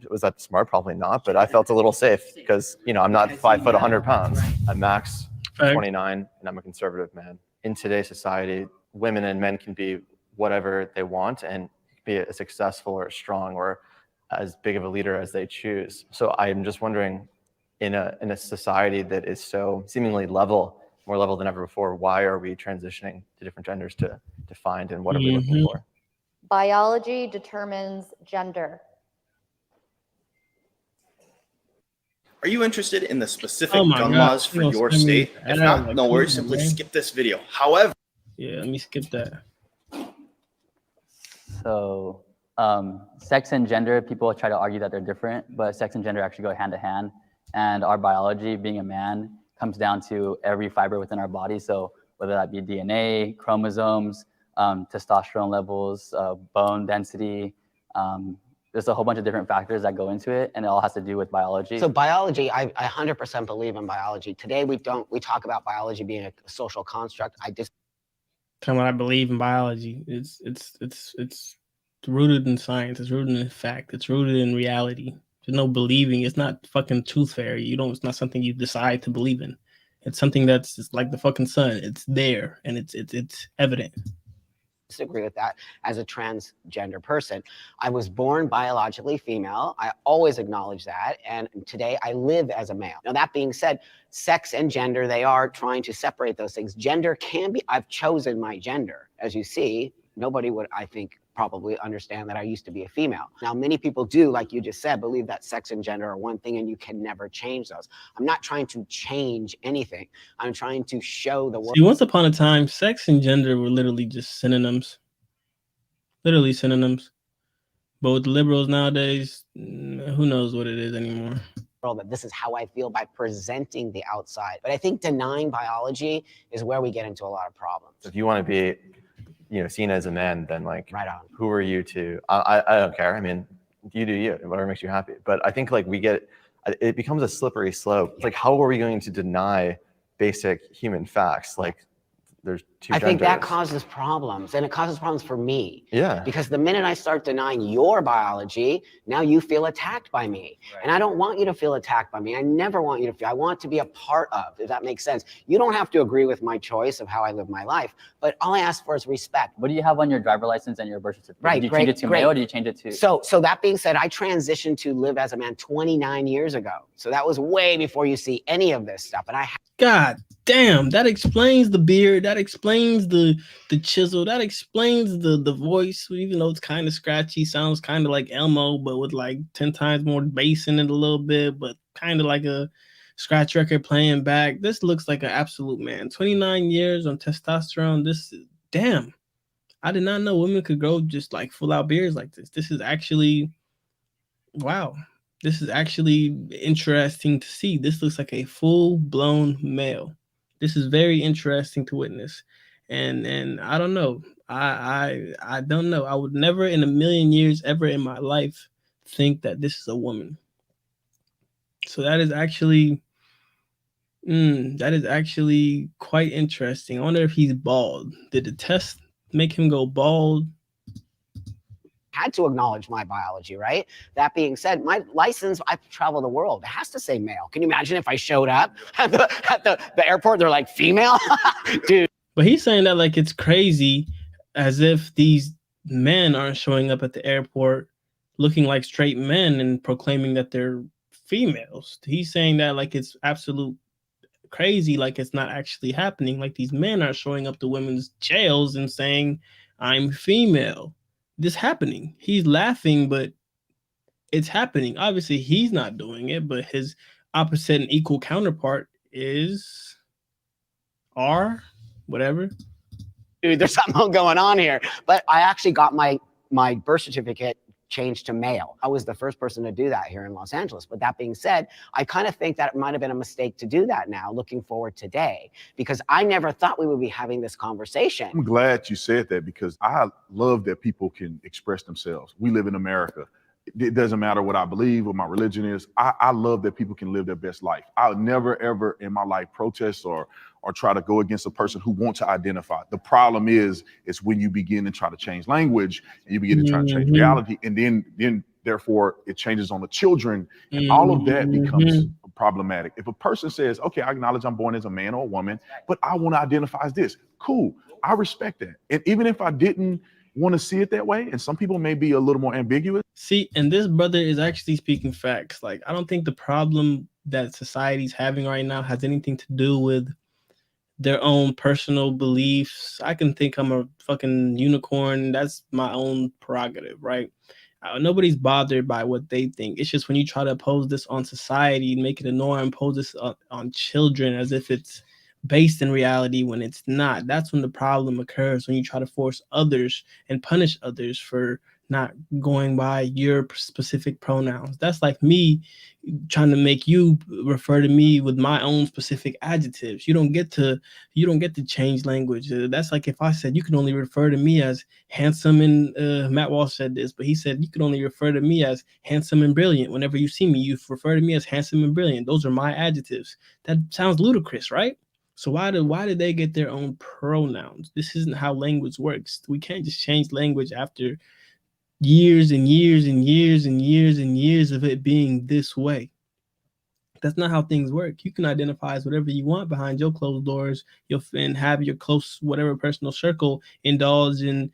was that smart? Probably not, but I felt a little safe because, I'm not 5 foot 100 pounds. I'm max 29 and I'm a conservative man. In today's society, women and men can be whatever they want and be as successful or strong or as big of a leader as they choose. So I'm just wondering, in a society that is so seemingly more level than ever before, why are we transitioning to different genders to find, and what are we looking for? Biology determines gender. Are you interested in the specific Oh my gun God. laws for You your gonna send me state? that? If not, Like, no come worries. on, Simply man. skip this video. However, Yeah, let me skip that. So sex and gender, people try to argue that they're different, but sex and gender actually go hand to hand. And our biology, being a man, comes down to every fiber within our body. So whether that be DNA, chromosomes, testosterone levels, bone density, there's a whole bunch of different factors that go into it, and it all has to do with biology. So biology, I 100% believe in biology. Today we talk about biology being a social construct. Come on, I believe in biology. It's rooted in science. It's rooted in fact. It's rooted in reality. There's no believing. It's not fucking tooth fairy. It's not something you decide to believe in. It's something that's just like the fucking sun. It's there and it's evident. Disagree with that as a transgender person. I was born biologically female. I always acknowledge that. And today I live as a male. Now, that being said, sex and gender, they are trying to separate those things. Gender can be, I've chosen my gender. As you see, nobody would, I think, probably understand that I used to be a female. Now, many people do, like you just said, believe that sex and gender are one thing and you can never change those. I'm not trying to change anything. I'm trying to show the world. See, once upon a time, sex and gender were literally just synonyms. Literally synonyms. But with the liberals nowadays, who knows what it is anymore. That this is how I feel by presenting the outside. But I think denying biology is where we get into a lot of problems. If you want to be, seen as a man, then like, right on. Who are you to? I don't care. I mean, you do you, whatever makes you happy. But I think like it becomes a slippery slope. It's like, how are we going to deny basic human facts? Like, there's two genders. I think that causes problems, and it causes problems for me. Yeah. Because the minute I start denying your biology, now you feel attacked by me. Right. And I don't want you to feel attacked by me. I never want you to feel, I want to be a part of, if that makes sense. You don't have to agree with my choice of how I live my life, but all I ask for is respect. What do you have on your driver's license and your birth certificate? Right, did you change it to male or did you change it to? So that being said, I transitioned to live as a man 29 years ago. So that was way before you see any of this stuff. And God damn, that explains the beard. That explains the chisel. That explains the voice, even though it's kind of scratchy, sounds kind of like Elmo, but with like 10 times more bass in it a little bit, but kind of like a scratch record playing back. This looks like an absolute man. 29 years on testosterone. Damn. I did not know women could grow just like full out beards like this. This is actually, wow. This is actually interesting to see. This looks like a full-blown male. This is very interesting to witness. And I don't know. I don't know. I would never in a million years ever in my life think that this is a woman. So that is actually quite interesting. I wonder if he's bald. Did the test make him go bald? Had to acknowledge my biology, right? That being said, my license, I travel the world. It has to say male. Can you imagine if I showed up at the airport, they're like, female? Dude. But he's saying that like it's crazy, as if these men aren't showing up at the airport looking like straight men and proclaiming that they're females. He's saying that like it's absolute crazy, like it's not actually happening. Like these men are showing up to women's jails and saying, I'm female. This happening. He's laughing, but it's happening. Obviously, he's not doing it, but his opposite and equal counterpart is whatever. Dude, there's something going on here. But I actually got my birth certificate changed to male. I was the first person to do that here in Los Angeles. But that being said, I kind of think that it might have been a mistake to do that now, looking forward today, because I never thought we would be having this conversation. I'm glad you said that, because I love that people can express themselves. We live in America. It doesn't matter what I believe, what my religion is. I love that people can live their best life. I'll never, ever in my life protest or try to go against a person who wants to identify. The problem is when you begin to try to change language and you begin to try to change reality, and then therefore it changes on the children, and all of that becomes problematic. If a person says, okay, I acknowledge I'm born as a man or a woman, but I want to identify as this, cool, I respect that. And even if I didn't want to see it that way, and some people may be a little more ambiguous. See, and this brother is actually speaking facts. Like, I don't think the problem that society's having right now has anything to do with their own personal beliefs. I can think I'm a fucking unicorn. That's my own prerogative, right? Nobody's bothered by what they think. It's just when you try to impose this on society, make it a norm, impose this on children as if it's based in reality when it's not. That's when the problem occurs, when you try to force others and punish others for not going by your specific pronouns. That's like me trying to make you refer to me with my own specific adjectives. You don't get to change language. That's like if I said you can only refer to me as handsome, and Matt Walsh said this, but he said you can only refer to me as handsome and brilliant. Whenever you see me, you refer to me as handsome and brilliant. Those are my adjectives. That sounds ludicrous, right? So why did they get their own pronouns? This isn't how language works. We can't just change language after years and years and years and years and years of it being this way. That's not how things work. You can identify as whatever you want behind your closed doors. And have your close, whatever personal circle indulge in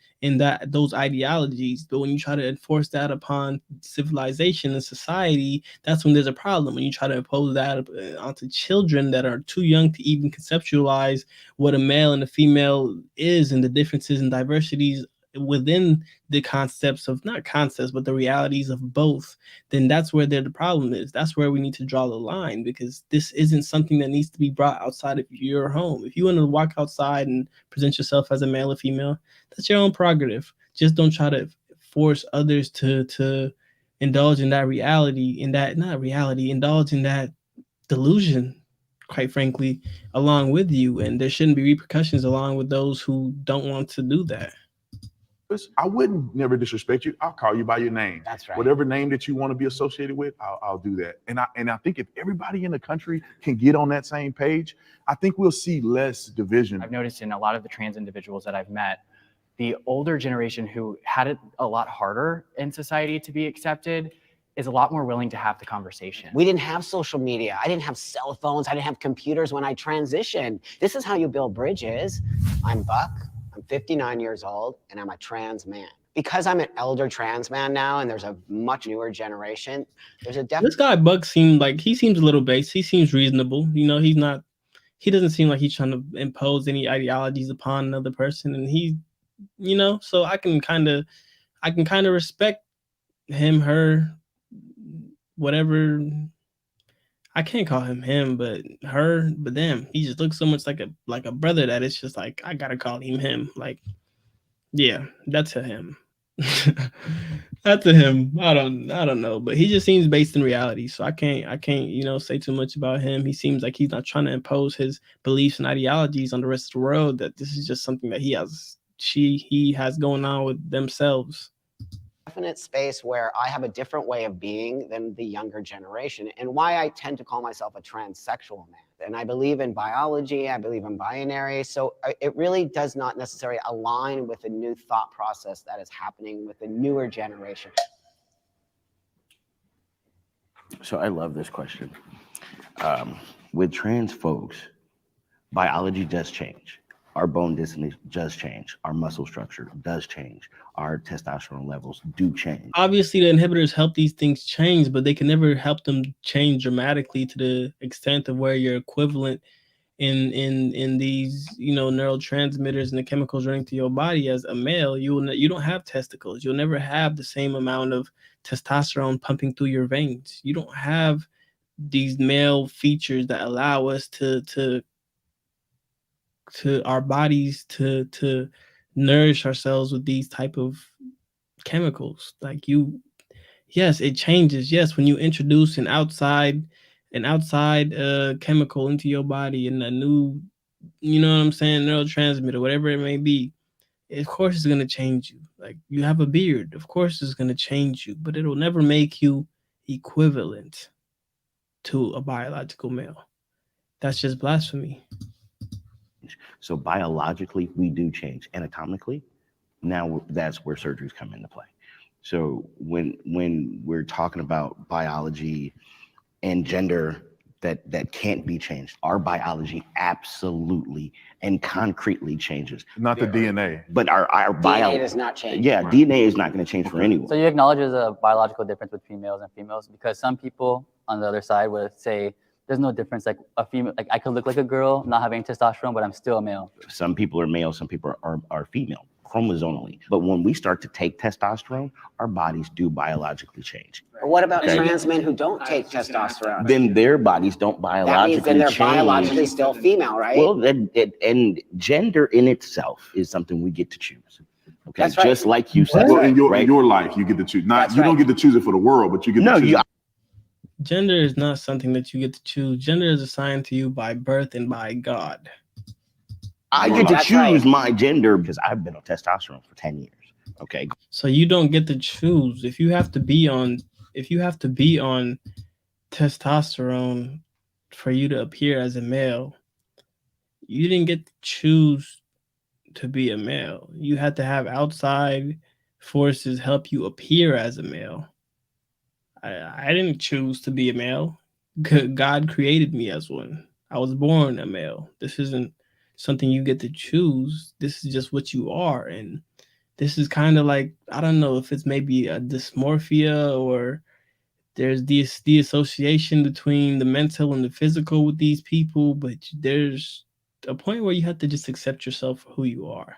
those ideologies. But when you try to enforce that upon civilization and society, that's when there's a problem. When you try to impose that onto children that are too young to even conceptualize what a male and a female is, and the differences and diversities within the concepts of, not concepts, but the realities of both, then that's where the problem is. That's where we need to draw the line, because this isn't something that needs to be brought outside of your home. If you want to walk outside and present yourself as a male or female, that's your own prerogative. Just don't try to force others to indulge in that reality, indulge in that delusion, quite frankly, along with you. And there shouldn't be repercussions along with those who don't want to do that. I wouldn't never disrespect you. I'll call you by your name. That's right. Whatever name that you want to be associated with, I'll do that. And I think if everybody in the country can get on that same page, I think we'll see less division. I've noticed in a lot of the trans individuals that I've met, the older generation who had it a lot harder in society to be accepted is a lot more willing to have the conversation. We didn't have social media. I didn't have cell phones. I didn't have computers when I transitioned. This is how you build bridges. I'm Buck. I'm 59 years old, and I'm a trans man. Because I'm an elder trans man now, and there's a much newer generation, there's a This guy Buck seems a little base. He seems reasonable. You know, he doesn't seem like he's trying to impose any ideologies upon another person. And so I can kind of respect him, her, whatever. I can't call him, but her, but them. He just looks so much like a brother that it's just like I gotta call him. Like, yeah, that's a him. That's a him. I don't know, but he just seems based in reality. So I can't say too much about him. He seems like he's not trying to impose his beliefs and ideologies on the rest of the world. That this is just something that he has going on with themselves. Definite space where I have a different way of being than the younger generation, and why I tend to call myself a transsexual man. And I believe in biology, I believe in binary, so it really does not necessarily align with the new thought process that is happening with the newer generation. So I love this question. With trans folks, biology does change. Our bone density does change. Our muscle structure does change. Our testosterone levels do change. Obviously, the inhibitors help these things change, but they can never help them change dramatically to the extent of where you're equivalent in these neurotransmitters and the chemicals running through your body. As a male, you don't have testicles. You'll never have the same amount of testosterone pumping through your veins. You don't have these male features that allow us to our bodies to nourish ourselves with these type of chemicals. Like yes, it changes. Yes, when you introduce an outside chemical into your body and a new, neurotransmitter, whatever it may be, of course it's going to change you. Like you have a beard, of course it's going to change you, but it'll never make you equivalent to a biological male. That's just blasphemy. So biologically, we do change. Anatomically, now that's where surgeries come into play. So when we're talking about biology and gender that can't be changed, our biology absolutely and concretely changes. Not the DNA. But our DNA does not change. Yeah, DNA is not going to change for anyone. So you acknowledge there's a biological difference between males and females, because some people on the other side would say there's no difference. Like a female, like I could look like a girl, not having testosterone, but I'm still a male. Some people are male, some people are female. chromosomally. But when we start to take testosterone, our bodies do biologically change. But what about trans men who don't take testosterone? Then their bodies don't biologically change. That means then they're biologically still female, right? Well, and gender in itself is something we get to choose. Okay, That's right. Just like you said. Well, in your life, you get to choose. Not you don't get to choose it for the world, but you get to choose. Gender is not something that you get to choose. Gender is assigned to you by birth and by God. I get to choose my gender because I've been on testosterone for 10 years. Okay. So you don't get to choose if you have to be on testosterone for you to appear as a male. You didn't get to choose to be a male. You had to have outside forces help you appear as a male. I didn't choose to be a male. God created me as one. I was born a male. This isn't something you get to choose. This is just what you are. And this is kind of like, I don't know if it's maybe a dysmorphia or there's the association between the mental and the physical with these people, but there's a point where you have to just accept yourself for who you are.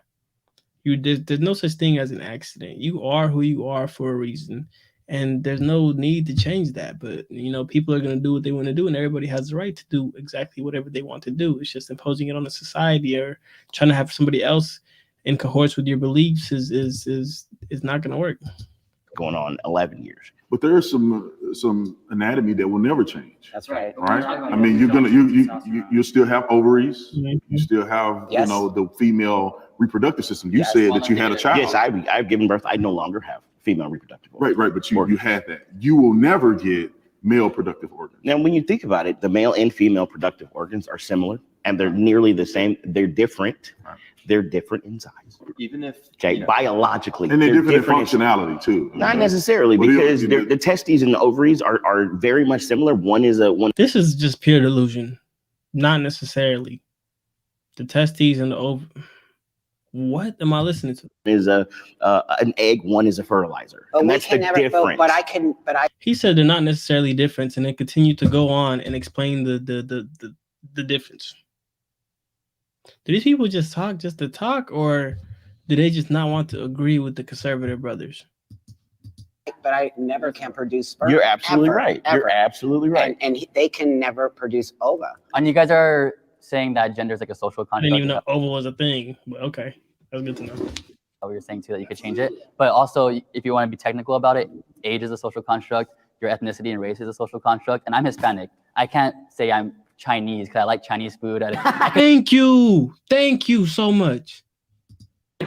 There's no such thing as an accident. You are who you are for a reason. And there's no need to change that. But, people are going to do what they want to do, and everybody has the right to do exactly whatever they want to do. It's just imposing it on a society or trying to have somebody else in cohorts with your beliefs is not going to work. Going on 11 years. But there is some anatomy that will never change. That's right. Right? I mean, you still have ovaries. Mm-hmm. You still have, the female reproductive system. You said that you had a child. Yes, I've given birth. I no longer have female reproductive organs. Right, but you had that. You will never get male productive organs. Now, when you think about it, the male and female productive organs are similar and they're nearly the same. They're different. Right. They're different in size. Even if biologically. And they're different in functionality too. Not necessarily, because the testes and the ovaries are very much similar. One is one. This is just pure delusion. Not necessarily. The testes and the ovaries. What am I listening to? Is an egg. One is a fertilizer, and that's the difference. He said they're not necessarily different, and then continued to go on and explain the difference. Do these people just talk just to talk, or do they just not want to agree with the conservative brothers? But I never can produce sperm. You're absolutely right. You're absolutely right. And they can never produce ova. And you guys are saying that gender is like a social construct. I didn't even know ova was a thing, but okay. That's good to know. We were saying too that you could change it. But also, if you want to be technical about it, age is a social construct, your ethnicity and race is a social construct. And I'm Hispanic. I can't say I'm Chinese because I like Chinese food. Thank you so much.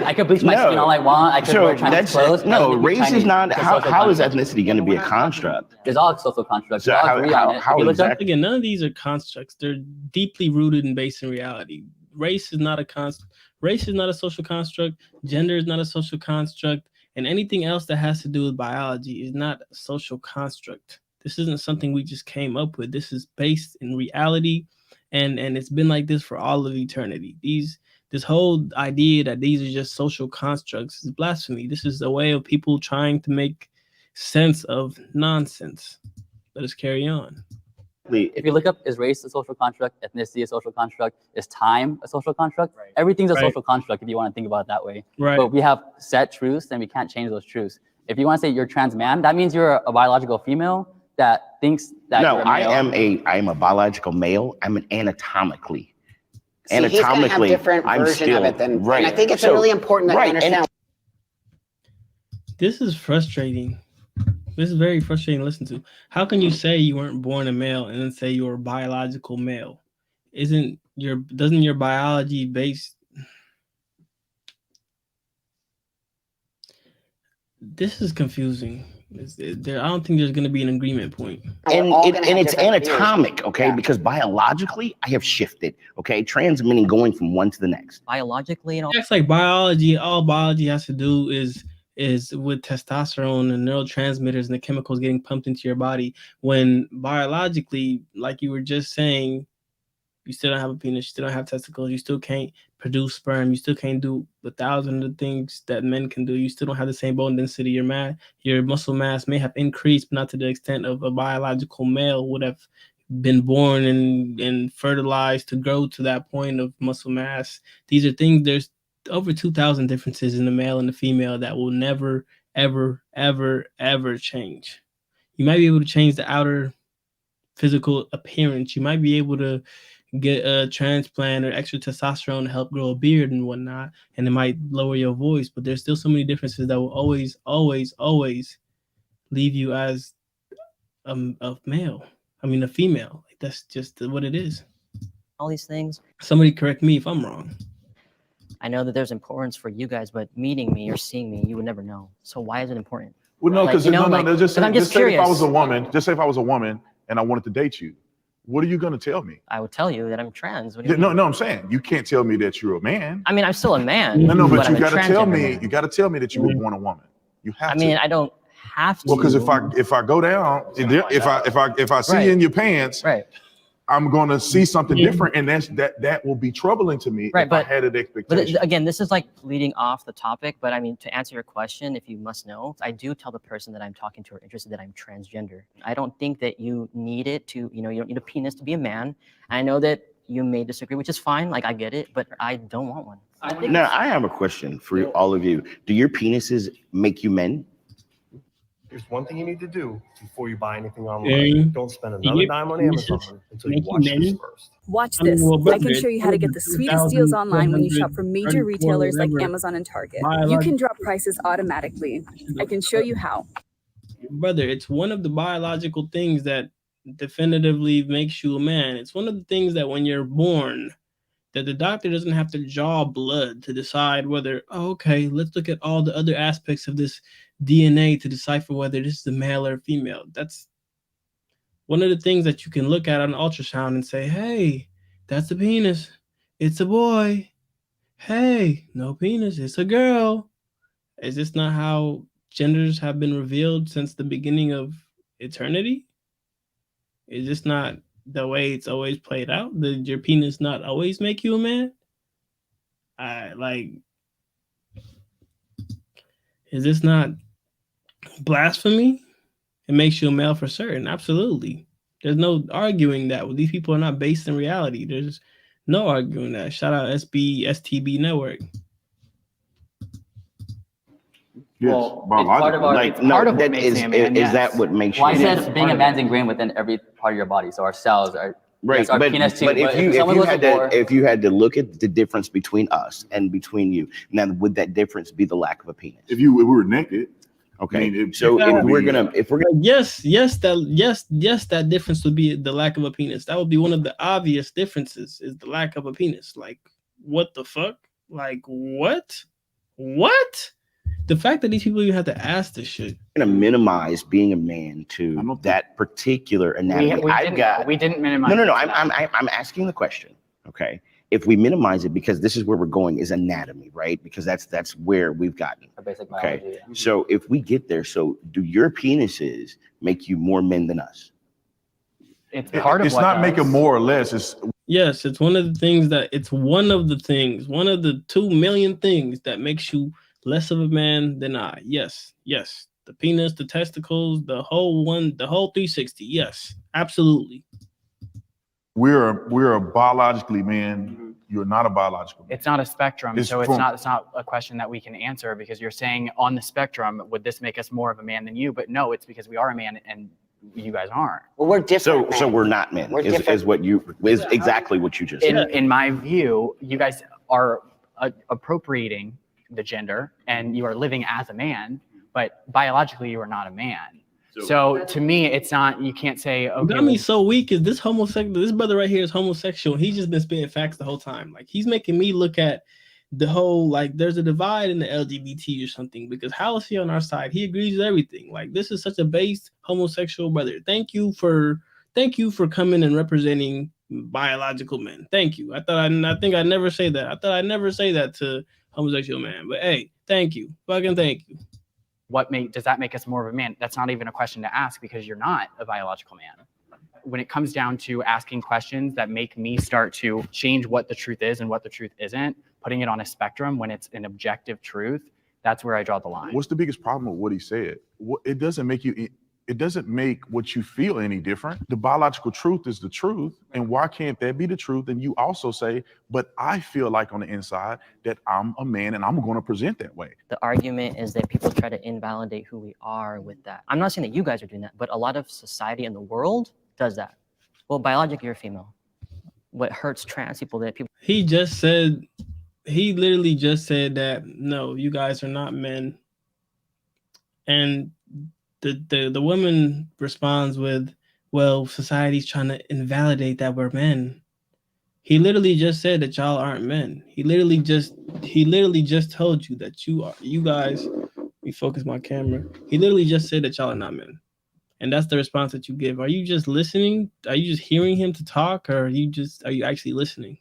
I could bleach my skin all I want. I could wear Chinese clothes. No, race is not. How is ethnicity going to be a construct? It's all social constructs. So how exactly? Again, none of these are constructs. They're deeply rooted and based in reality. Race is not a construct. Race is not a social construct. Gender is not a social construct. And anything else that has to do with biology is not a social construct. This isn't something we just came up with. This is based in reality. And it's been like this for all of eternity. This whole idea that these are just social constructs is blasphemy. This is a way of people trying to make sense of nonsense. Let us carry on. If you look up, is race a social construct, ethnicity a social construct, is time a social construct? Right. Everything's a social construct if you want to think about it that way. Right. But we have set truths and we can't change those truths. If you want to say you're trans man, that means you're a biological female that thinks that no, you're a male. I am a biological male. I'm an anatomically. See, he's going to have different version of it than, right. And I think it's really important that you understand. This is frustrating. This is very frustrating to listen to. How can you say you weren't born a male and then say you're a biological male? Doesn't your biology base? This is confusing. I don't think there's going to be an agreement point. And it's anatomic, okay? Yeah. Because biologically, I have shifted, okay? Trans meaning going from one to the next. Biologically, and all. It's like biology. All biology has to do is with testosterone and neurotransmitters and the chemicals getting pumped into your body. When biologically, like you were just saying, you still don't have a penis, you still don't have testicles, you still can't produce sperm, you still can't do 1,000 of the things that men can do. You still don't have the same bone density. Your muscle mass may have increased, but not to the extent of a biological male would have been born and fertilized to grow to that point of muscle mass. These are things, over 2,000 differences in the male and the female that will never, ever, ever, ever change. You might be able to change the outer physical appearance. You might be able to get a transplant or extra testosterone to help grow a beard and whatnot, and it might lower your voice, but there's still so many differences that will always, always, always leave you as a male. I mean, a female. Like, that's just what it is. All these things. Somebody correct me if I'm wrong. I know that there's importance for you guys, but meeting me or seeing me, you would never know. So why is it important? Well, no, because just I'm just say curious. if I was a woman, just say if I was a woman and I wanted to date you, what are you going to tell me? I would tell you that I'm trans. What do Yeah, you mean? no, I'm saying you can't tell me that you're a man. I mean, I'm still a man. No, but I'm you a got to tell transgender me. man. You got to tell me that you were born a woman. You have to. I mean, I don't have to. Well, because if I go down, if I see Right. you in your pants, Right. I'm going to see something different, and that will be troubling to me Right, if I had an expectation. But again, this is like leading off the topic. But I mean, to answer your question, if you must know, I do tell the person that I'm talking to or interested that I'm transgender. I don't think that you need it to, you don't need a penis to be a man. I know that you may disagree, which is fine. Like, I get it, but I don't want one. Now, I have a question for all of you. Do your penises make you men? There's one thing you need to do before you buy anything online. Don't spend another dime on Amazon until you watch this first. Watch this. I can show you how to get the sweetest deals online when you shop from major retailers like Amazon and Target. You can drop prices automatically. I can show you how. Brother, it's one of the biological things that definitively makes you a man. It's one of the things that when you're born, that the doctor doesn't have to draw blood to decide whether, okay, let's look at all the other aspects of this DNA to decipher whether this is a male or female. That's one of the things that you can look at on ultrasound and say, hey, that's a penis. It's a boy. Hey, no penis. It's a girl. Is this not how genders have been revealed since the beginning of eternity? Is this not the way it's always played out? Did your penis not always make you a man? Is this not blasphemy? It makes you a male for certain. Absolutely. There's no arguing that. These people are not based in reality. There's no arguing that. Shout out STB Network. Well, it's part of our, like, it's no, part of what that makes is, me a man, is yes. that what makes you? Why says man? being a man's ingrained within every part of your body. So our cells are Right, yes, our but penis too. if you had to look at the difference between us and between you, now would that difference be the lack of a penis? If we were naked, okay. I mean, if we're gonna yes, that difference would be the lack of a penis. That would be one of the obvious differences, is the lack of a penis. Like, what the fuck? Like, what? The fact that these people even have to ask this shit. I'm gonna minimize being a man to that particular anatomy. We didn't minimize. No. I'm asking the question. Okay, if we minimize it, because this is where we're going, is anatomy, right? Because that's where we've gotten. Basic biology, Okay, yeah. so if we get there, so do your penises make you more men than us? It's part of it's what not does. making more or less. Yes, it's one of the things one of the 2 million things that makes you less of a man than I. Yes. The penis, the testicles, the whole 360. Yes, absolutely. We're a biologically man. You're not a biological man. It's not a spectrum, It's so it's from- not a question that we can answer, because you're saying on the spectrum, would this make us more of a man than you? But no, it's because we are a man and you guys aren't. Well, we're different. So we're not men. We're Is exactly what you just said. In my view, you guys are appropriating the gender and you are living as a man, but biologically you are not a man. So to me, it's not, you can't say, okay. What got me so weak is this brother right here is homosexual. He's just been spitting facts the whole time. Like, he's making me look at the whole, like, there's a divide in the LGBT or something, because how is he on our side? He agrees with everything. Like, this is such a based homosexual brother. Thank you for coming and representing biological men. Thank you. I think I never say that. I thought I'd never say that to homosexual man, but hey, thank you. Fucking thank you. Does that make us more of a man? That's not even a question to ask, because you're not a biological man. When it comes down to asking questions that make me start to change what the truth is and what the truth isn't, putting it on a spectrum when it's an objective truth, that's where I draw the line. What's the biggest problem with what he said? It doesn't make you it doesn't make what you feel any different. The biological truth is the truth. And why can't that be the truth? And you also say, but I feel like on the inside that I'm a man and I'm going to present that way. The argument is that people try to invalidate who we are with that. I'm not saying that you guys are doing that, but a lot of society in the world does that. Well, biologically, you're female. What hurts trans people that people... He literally just said that, no, you guys are not men. And the woman responds with, well, society's trying to invalidate that we're men. He literally just said that y'all aren't men. He literally just told you that you guys, let me focus my camera. He literally just said that y'all are not men. And that's the response that you give. Are you just listening? Are you just hearing him to talk, or are you actually listening?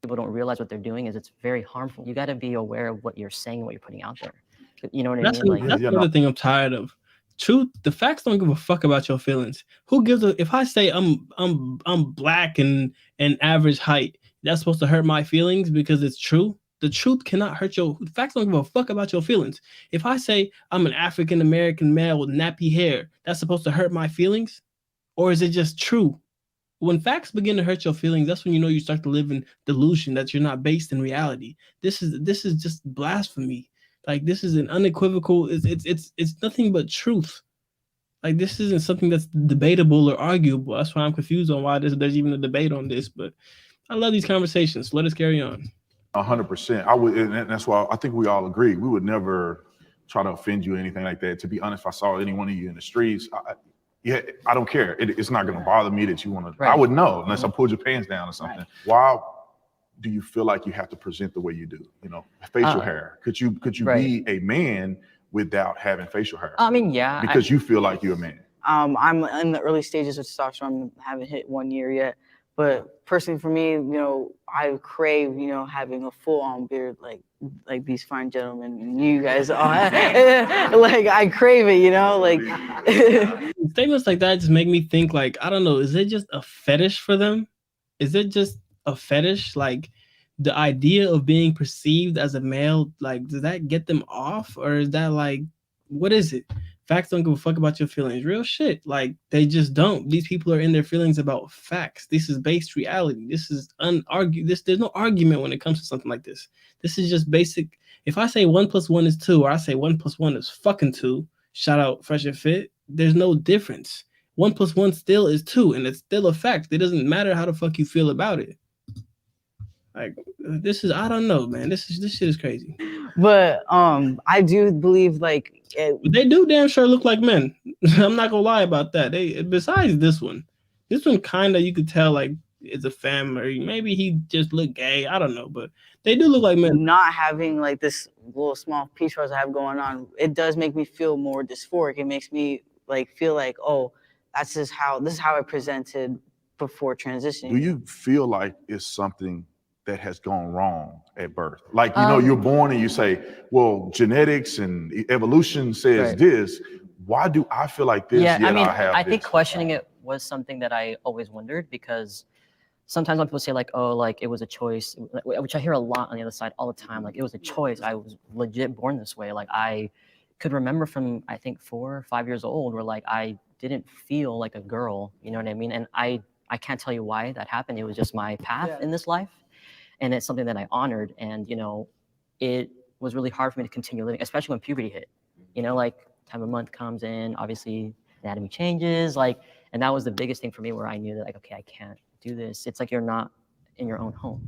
People don't realize what they're doing is it's very harmful. You got to be aware of what you're saying and what you're putting out there. You know what I mean? That's another thing I'm tired of. Truth, the facts don't give a fuck about your feelings. Who gives a if I say I'm black and average height, that's supposed to hurt my feelings because it's true? The truth cannot hurt your facts. Don't give a fuck about your feelings. If I say I'm an African American male with nappy hair, that's supposed to hurt my feelings? Or is it just true? When facts begin to hurt your feelings, that's when you know you start to live in delusion that you're not based in reality. This is just blasphemy. Like, this is an unequivocal, it's nothing but truth. Like, this isn't something that's debatable or arguable. That's why I'm confused on why there's even a debate on this. But I love these conversations. Let us carry on. 100%. I would, and that's why I think we all agree. We would never try to offend you or anything like that. To be honest, if I saw any one of you in the streets, I don't care. It's not going to bother me that you want to. Right. I would know unless I pulled your pants down or something. Right. Why do you feel like you have to present the way you do? You know, facial hair. Could you be a man without having facial hair? I mean, yeah. Because you feel like you're a man. I'm in the early stages of testosterone. I haven't hit 1 year yet. But personally, for me, I crave, having a full-on beard like these fine gentlemen and you guys are. Like, I crave it, Statements like that just make me think, like, I don't know, is it just a fetish for them? Is it just a fetish? Like, the idea of being perceived as a male, like, does that get them off? Or is that, like, what is it? Facts don't give a fuck about your feelings. Real shit. Like, they just don't. These people are in their feelings about facts. This is based reality. This is unargued. There's no argument when it comes to something like this. This is just basic. If I say 1 + 1 is 2, or I say 1 + 1 is fucking 2, shout out Fresh and Fit, there's no difference. 1 + 1 still is 2, and it's still a fact. It doesn't matter how the fuck you feel about it. Like, this is, I don't know, man. This shit is crazy. But I do believe, like, they do damn sure look like men. I'm not gonna lie about that. Besides this one kind of, you could tell, like, it's a family. Maybe he just look gay. I don't know, but they do look like men. Not having, like, this little small piece I have going on, it does make me feel more dysphoric. It makes me, like, feel like, oh, this is how I presented before transitioning. Do you feel like it's something that has gone wrong at birth? Like, you're born and you say, well, genetics and evolution says this. Why do I feel like this? Yeah, I mean, I think questioning it was something that I always wondered, because sometimes when people say, like, oh, like, it was a choice, which I hear a lot on the other side all the time, like, it was a choice. I was legit born this way. Like, I could remember from, I think, 4 or 5 years old, where, like, I didn't feel like a girl, you know what I mean? And I can't tell you why that happened. It was just my path in this life. And it's something that I honored. And, it was really hard for me to continue living, especially when puberty hit. Like, time of month comes in, obviously anatomy changes, like, and that was the biggest thing for me, where I knew that, like, okay, I can't do this. It's like you're not in your own home.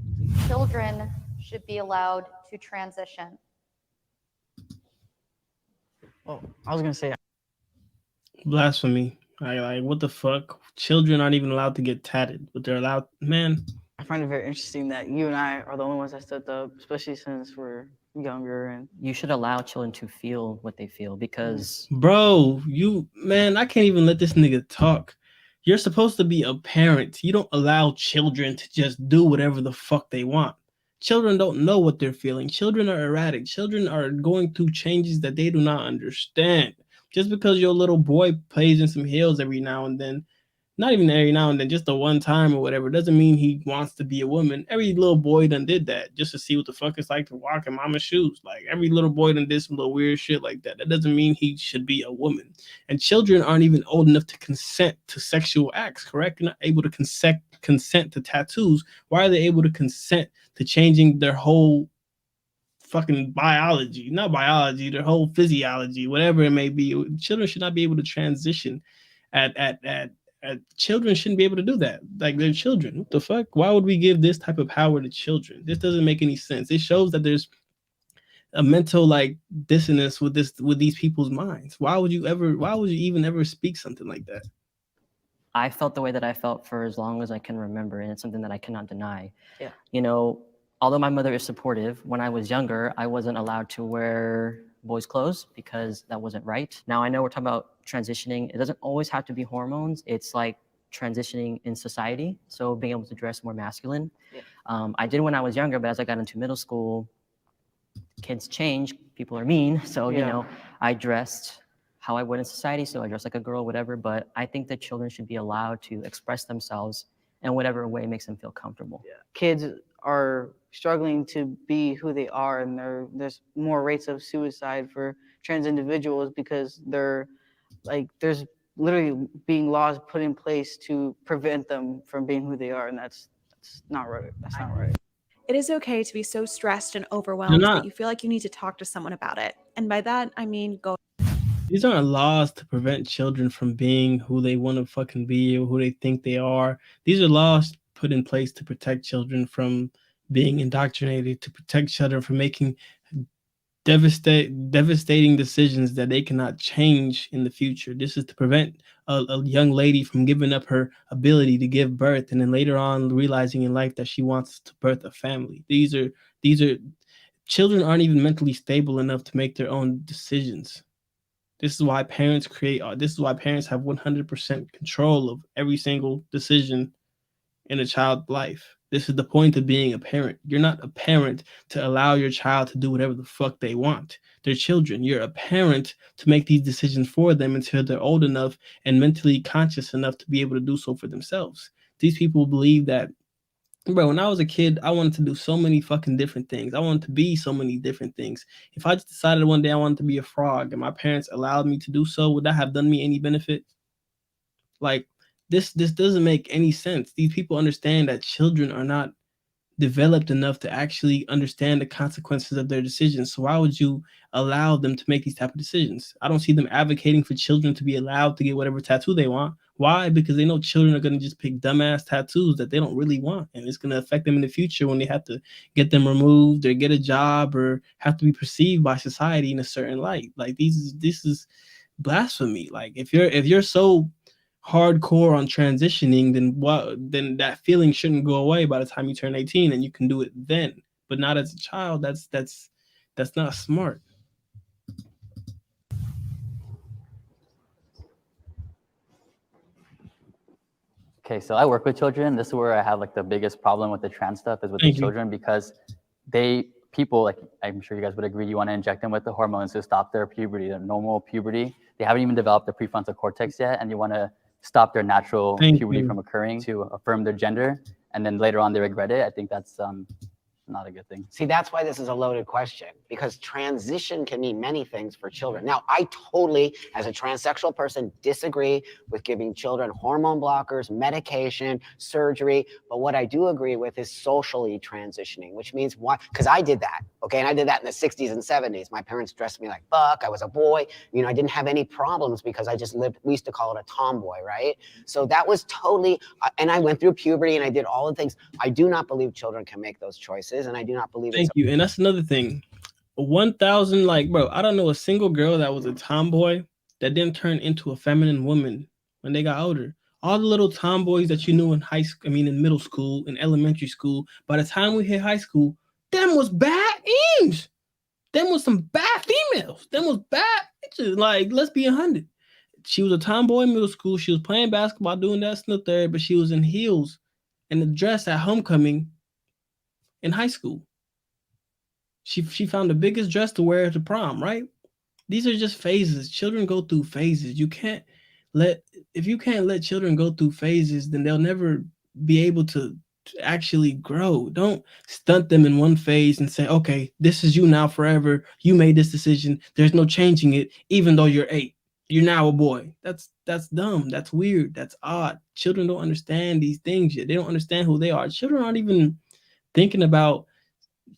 Children should be allowed to transition. Well, I was gonna say, blasphemy. Like, what the fuck? Children aren't even allowed to get tatted, but they're allowed, man. I find it very interesting that you and I are the only ones that stood up, especially since we're younger. And you should allow children to feel what they feel, because bro, I can't even let this nigga talk. You're supposed to be a parent. You don't allow children to just do whatever the fuck they want. Children don't know what they're feeling. Children are erratic. Children are going through changes that they do not understand. Just because your little boy plays in some heels every now and then not even every now and then, just the one time or whatever, doesn't mean he wants to be a woman. Every little boy done did that just to see what the fuck it's like to walk in mama's shoes. Like every little boy done did some little weird shit like that. That doesn't mean he should be a woman. And children aren't even old enough to consent to sexual acts, correct? You're not able to consent to tattoos. Why are they able to consent to changing their whole fucking biology, not biology, their whole physiology, whatever it may be? Children should not be able to transition at children shouldn't be able to do that. Like they're children. What the fuck? Why would we give this type of power to children? This doesn't make any sense. It shows that there's a mental like dissonance with these people's minds. Why would you even ever speak something like that? I felt the way that I felt for as long as I can remember, and it's something that I cannot deny. Yeah. You know, although my mother is supportive, when I was younger, I wasn't allowed to wear boys' clothes because that wasn't right. Now I know we're talking about transitioning. It doesn't always have to be hormones. It's like transitioning in society. So being able to dress more masculine. Yeah. I did when I was younger, but as I got into middle school, kids change, people are mean. So, you know, I dressed how I would in society. So I dress like a girl, whatever. But I think that children should be allowed to express themselves in whatever way makes them feel comfortable. Yeah. Kids are struggling to be who they are, and there's more rates of suicide for trans individuals because they're like there's literally being laws put in place to prevent them from being who they are, and that's not right. That's not right. It is okay to be so stressed and overwhelmed that you feel like you need to talk to someone about it. And by that, I mean go. These aren't laws to prevent children from being who they want to fucking be or who they think they are. These are laws put in place to protect children from being indoctrinated, to protect children from making devastating decisions that they cannot change in the future. This is to prevent a young lady from giving up her ability to give birth and then later on realizing in life that she wants to birth a family. These are children aren't even mentally stable enough to make their own decisions. This is why parents have 100% control of every single decision in a child's life. This is the point of being a parent. You're not a parent to allow your child to do whatever the fuck they want. They're children. You're a parent to make these decisions for them until they're old enough and mentally conscious enough to be able to do so for themselves. These people believe that, bro, when I was a kid, I wanted to do so many fucking different things. I wanted to be so many different things. If I just decided one day I wanted to be a frog and my parents allowed me to do so, would that have done me any benefit? Like, this doesn't make any sense. These people understand that children are not developed enough to actually understand the consequences of their decisions. So why would you allow them to make these type of decisions? I don't see them advocating for children to be allowed to get whatever tattoo they want. Why? Because they know children are going to just pick dumbass tattoos that they don't really want, and it's going to affect them in the future when they have to get them removed or get a job or have to be perceived by society in a certain light. Like this is blasphemy. Like if you're so hardcore on transitioning, then that feeling shouldn't go away by the time you turn 18 and you can do it then, but not as a child. That's not smart. Okay, so I work with children. This is where I have like the biggest problem with the trans stuff is with the children, because people, like I'm sure you guys would agree, you want to inject them with the hormones to stop their puberty, their normal puberty. They haven't even developed the prefrontal cortex yet, and you want to stop their natural puberty from occurring to affirm their gender, and then later on they regret it. I think that's not a good thing. See, that's why this is a loaded question, because transition can mean many things for children. Now, I totally, as a transsexual person, disagree with giving children hormone blockers, medication, surgery. But what I do agree with is socially transitioning, which means why? Because I did that, okay? And I did that in the 60s and 70s. My parents dressed me like Buck. I was a boy. You know, I didn't have any problems because I just lived, we used to call it a tomboy, right? So that was totally, and I went through puberty and I did all the things. I do not believe children can make those choices. And I do not believe Thank you. And that's another thing. 1,000, like, bro, I don't know a single girl that was a tomboy that didn't turn into a feminine woman when they got older. All the little tomboys that you knew in in middle school, in elementary school, by the time we hit high school, them was bad eams. Them was some bad females. Them was bad bitches. Like, let's be 100. She was a tomboy in middle school. She was playing basketball, doing that in the third, but she was in heels and a dress at homecoming in high school. She found the biggest dress to wear to prom, right? These are just phases. Children go through phases. You can't, if you can't let children go through phases, then they'll never be able to actually grow. Don't stunt them in one phase and say, okay, this is you now forever. You made this decision. There's no changing it, even though you're 8. You're now a boy. That's dumb. That's weird. That's odd. Children don't understand these things yet. They don't understand who they are. Children aren't even thinking about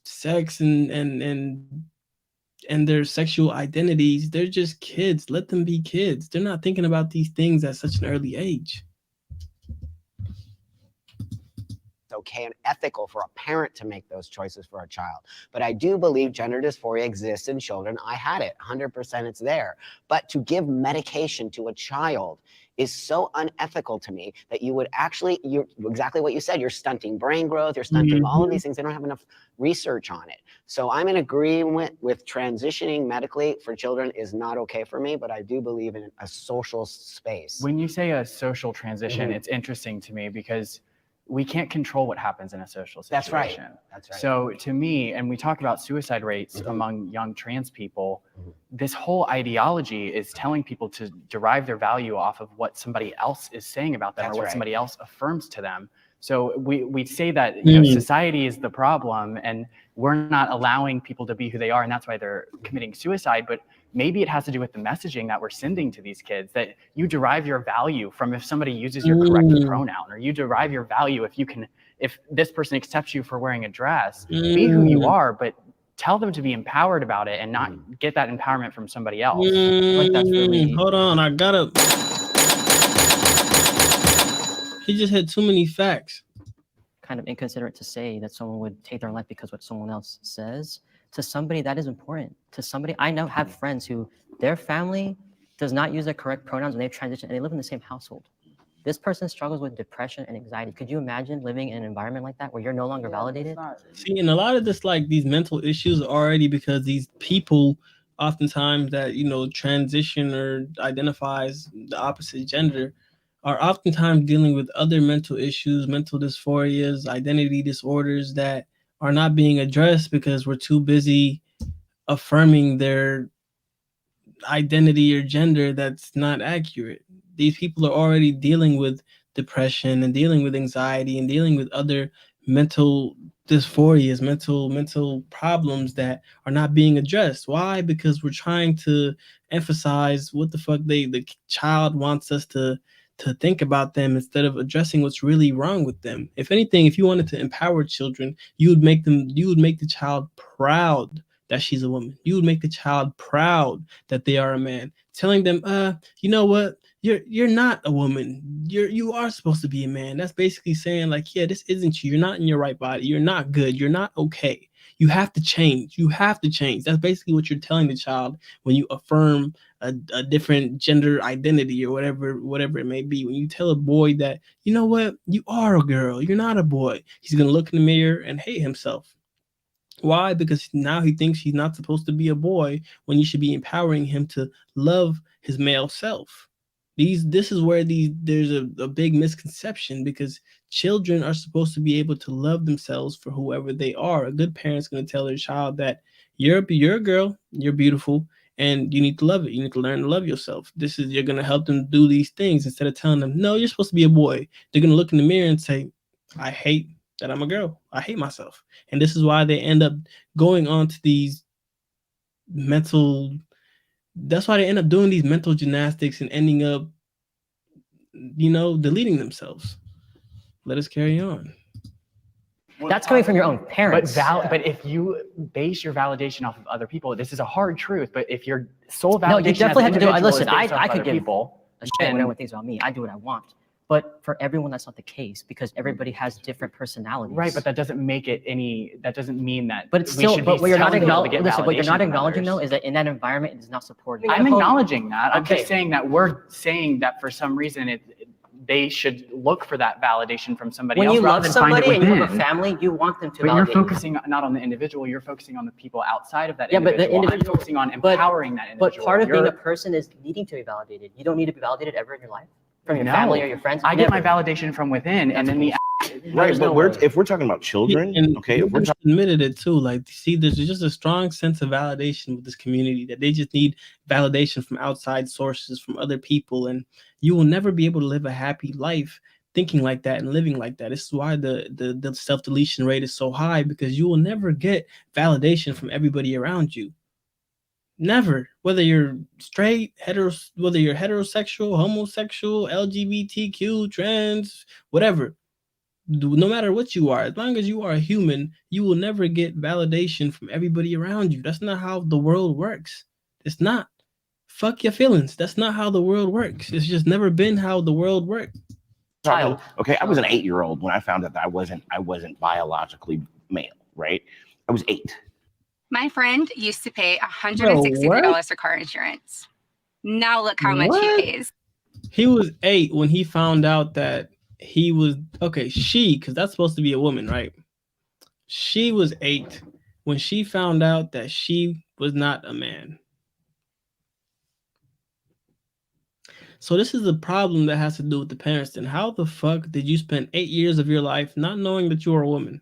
sex and their sexual identities. They're just kids. Let them be kids. They're not thinking about these things at such an early age. Okay and ethical for a parent to make those choices for a child. But I do believe gender dysphoria exists in children. I had it, 100% it's there. But to give medication to a child is so unethical to me that you would actually, you're exactly what you said, you're stunting brain growth, you're stunting all of these things. They don't have enough research on it. So I'm in agreement with transitioning medically for children is not okay for me, but I do believe in a social space. When you say a social transition, it's interesting to me because we can't control what happens in a social situation. That's right. That's right. So to me, and we talk about suicide rates among young trans people, this whole ideology is telling people to derive their value off of what somebody else is saying about them or what somebody else affirms to them. So we say that society is the problem and we're not allowing people to be who they are, and that's why they're committing suicide. But maybe it has to do with the messaging that we're sending to these kids, that you derive your value from if somebody uses your correct pronoun, or you derive your value if this person accepts you for wearing a dress. Be who you are, but tell them to be empowered about it and not get that empowerment from somebody else. Like that's really... Hold on, I gotta... He just had too many facts. Kind of inconsiderate to say that someone would take their life because what someone else says. To somebody, that is important. To somebody, I know have friends who their family does not use the correct pronouns when they transition and they live in the same household. This person struggles with depression and anxiety. Could you imagine living in an environment like that where you're no longer validated? See, and a lot of this, like these mental issues are already because these people oftentimes that, transition or identifies the opposite gender are oftentimes dealing with other mental issues, mental dysphorias, identity disorders that are not being addressed because we're too busy affirming their identity or gender that's not accurate. These people are already dealing with depression and dealing with anxiety and dealing with other mental dysphorias, mental problems that are not being addressed. Why? Because we're trying to emphasize what the fuck the child wants us to think about them instead of addressing what's really wrong with them. If anything, if you wanted to empower children, you would make the child proud that she's a woman. You would make the child proud that they are a man. Telling them, you know what? You're not a woman. You are supposed to be a man. That's basically saying like, yeah, this isn't you. You're not in your right body. You're not good. You're not okay. You have to change. You have to change. That's basically what you're telling the child when you affirm a different gender identity or whatever it may be. When you tell a boy that, you know what, you are a girl. You're not a boy. He's gonna look in the mirror and hate himself. Why? Because now he thinks he's not supposed to be a boy when you should be empowering him to love his male self. This is where there's a big misconception, because children are supposed to be able to love themselves for whoever they are. A good parent's going to tell their child that you're a girl, you're beautiful, and you need to love it. You need to learn to love yourself. You're going to help them do these things instead of telling them, no, you're supposed to be a boy. They're going to look in the mirror and say, I hate that I'm a girl. I hate myself. And this is why they end up going on to these that's why they end up doing these mental gymnastics and ending up, deleting themselves. Let us carry on. That's coming from your own parents. But if you base your validation off of other people, this is a hard truth. But if your sole validation, no, you definitely have to do it. Listen, I could give people a shit whatever thinks about me. I do what I want. But for everyone, that's not the case, because everybody has different personalities. Right, but that doesn't make it any. That doesn't mean that. But it's still. But what you're not acknowledging. Listen, what you're not acknowledging though is that in that environment, it is not supported. I'm acknowledging that. I'm just saying that we're saying that for some reason they should look for that validation from somebody else. When you love somebody and you have a family, you want them to. But you're focusing not on the individual. You're focusing on the people outside of that individual. But the individual. I'm focusing on empowering that individual. But part of being a person is needing to be validated. You don't need to be validated ever in your life. From your family or your friends? I get my validation from within, and then right. But if we're talking about children, okay, if we're admitted it too. Like, see, there's just a strong sense of validation with this community that they just need validation from outside sources, from other people, and you will never be able to live a happy life thinking like that and living like that. This is why the self-deletion rate is so high, because you will never get validation from everybody around you. Never. Whether you're straight, whether you're heterosexual, homosexual, LGBTQ, trans, whatever. No matter what you are, as long as you are a human, you will never get validation from everybody around you. That's not how the world works. It's not. Fuck your feelings. That's not how the world works. It's just never been how the world worked. Child. Okay, I was an 8-year-old when I found out that I wasn't biologically male, right? I was 8. My friend used to pay $163 for car insurance. Now look how much he pays. He was 8 when he found out that he was, because that's supposed to be a woman, right? She was 8 when she found out that she was not a man. So this is a problem that has to do with the parents. And how the fuck did you spend 8 years of your life not knowing that you were a woman?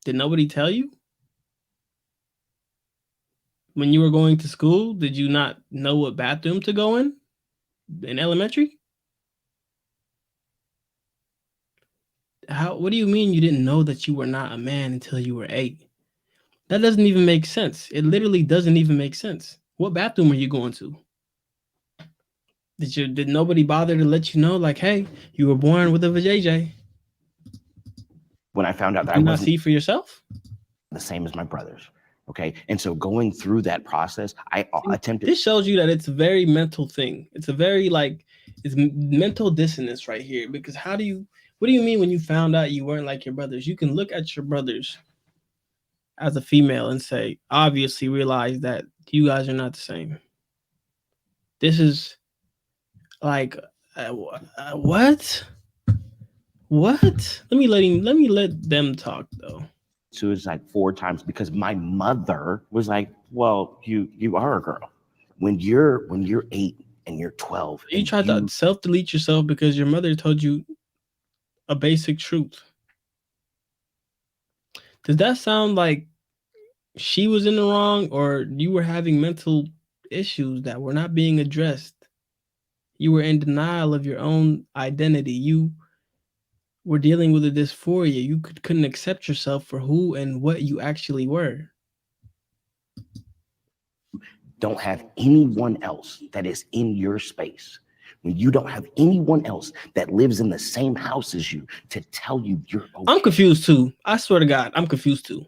Did nobody tell you? When you were going to school, did you not know what bathroom to go in elementary? What do you mean you didn't know that you were not a man until you were 8? That doesn't even make sense. It literally doesn't even make sense. What bathroom are you going to? Did nobody bother to let you know, like, hey, you were born with a vajayjay? When I found out that I not see for yourself? The same as my brothers. Okay. And so going through that process, I attempted. This shows you that it's a very mental thing. It's a very it's mental dissonance right here. Because what do you mean when you found out you weren't like your brothers? You can look at your brothers as a female and say, obviously realize that you guys are not the same. This is like, what? What? Let me let them talk though. Suicide 4 times because my mother was like, well, you are a girl. When you're 8 and you're 12. You tried to self-delete yourself because your mother told you a basic truth. Does that sound like she was in the wrong, or you were having mental issues that were not being addressed? You were in denial of your own identity. You were dealing with a dysphoria. You couldn't accept yourself for who and what you actually were. Don't have anyone else that is in your space. When you don't have anyone else that lives in the same house as you to tell you you're okay. I'm confused too. I swear to God, I'm confused too.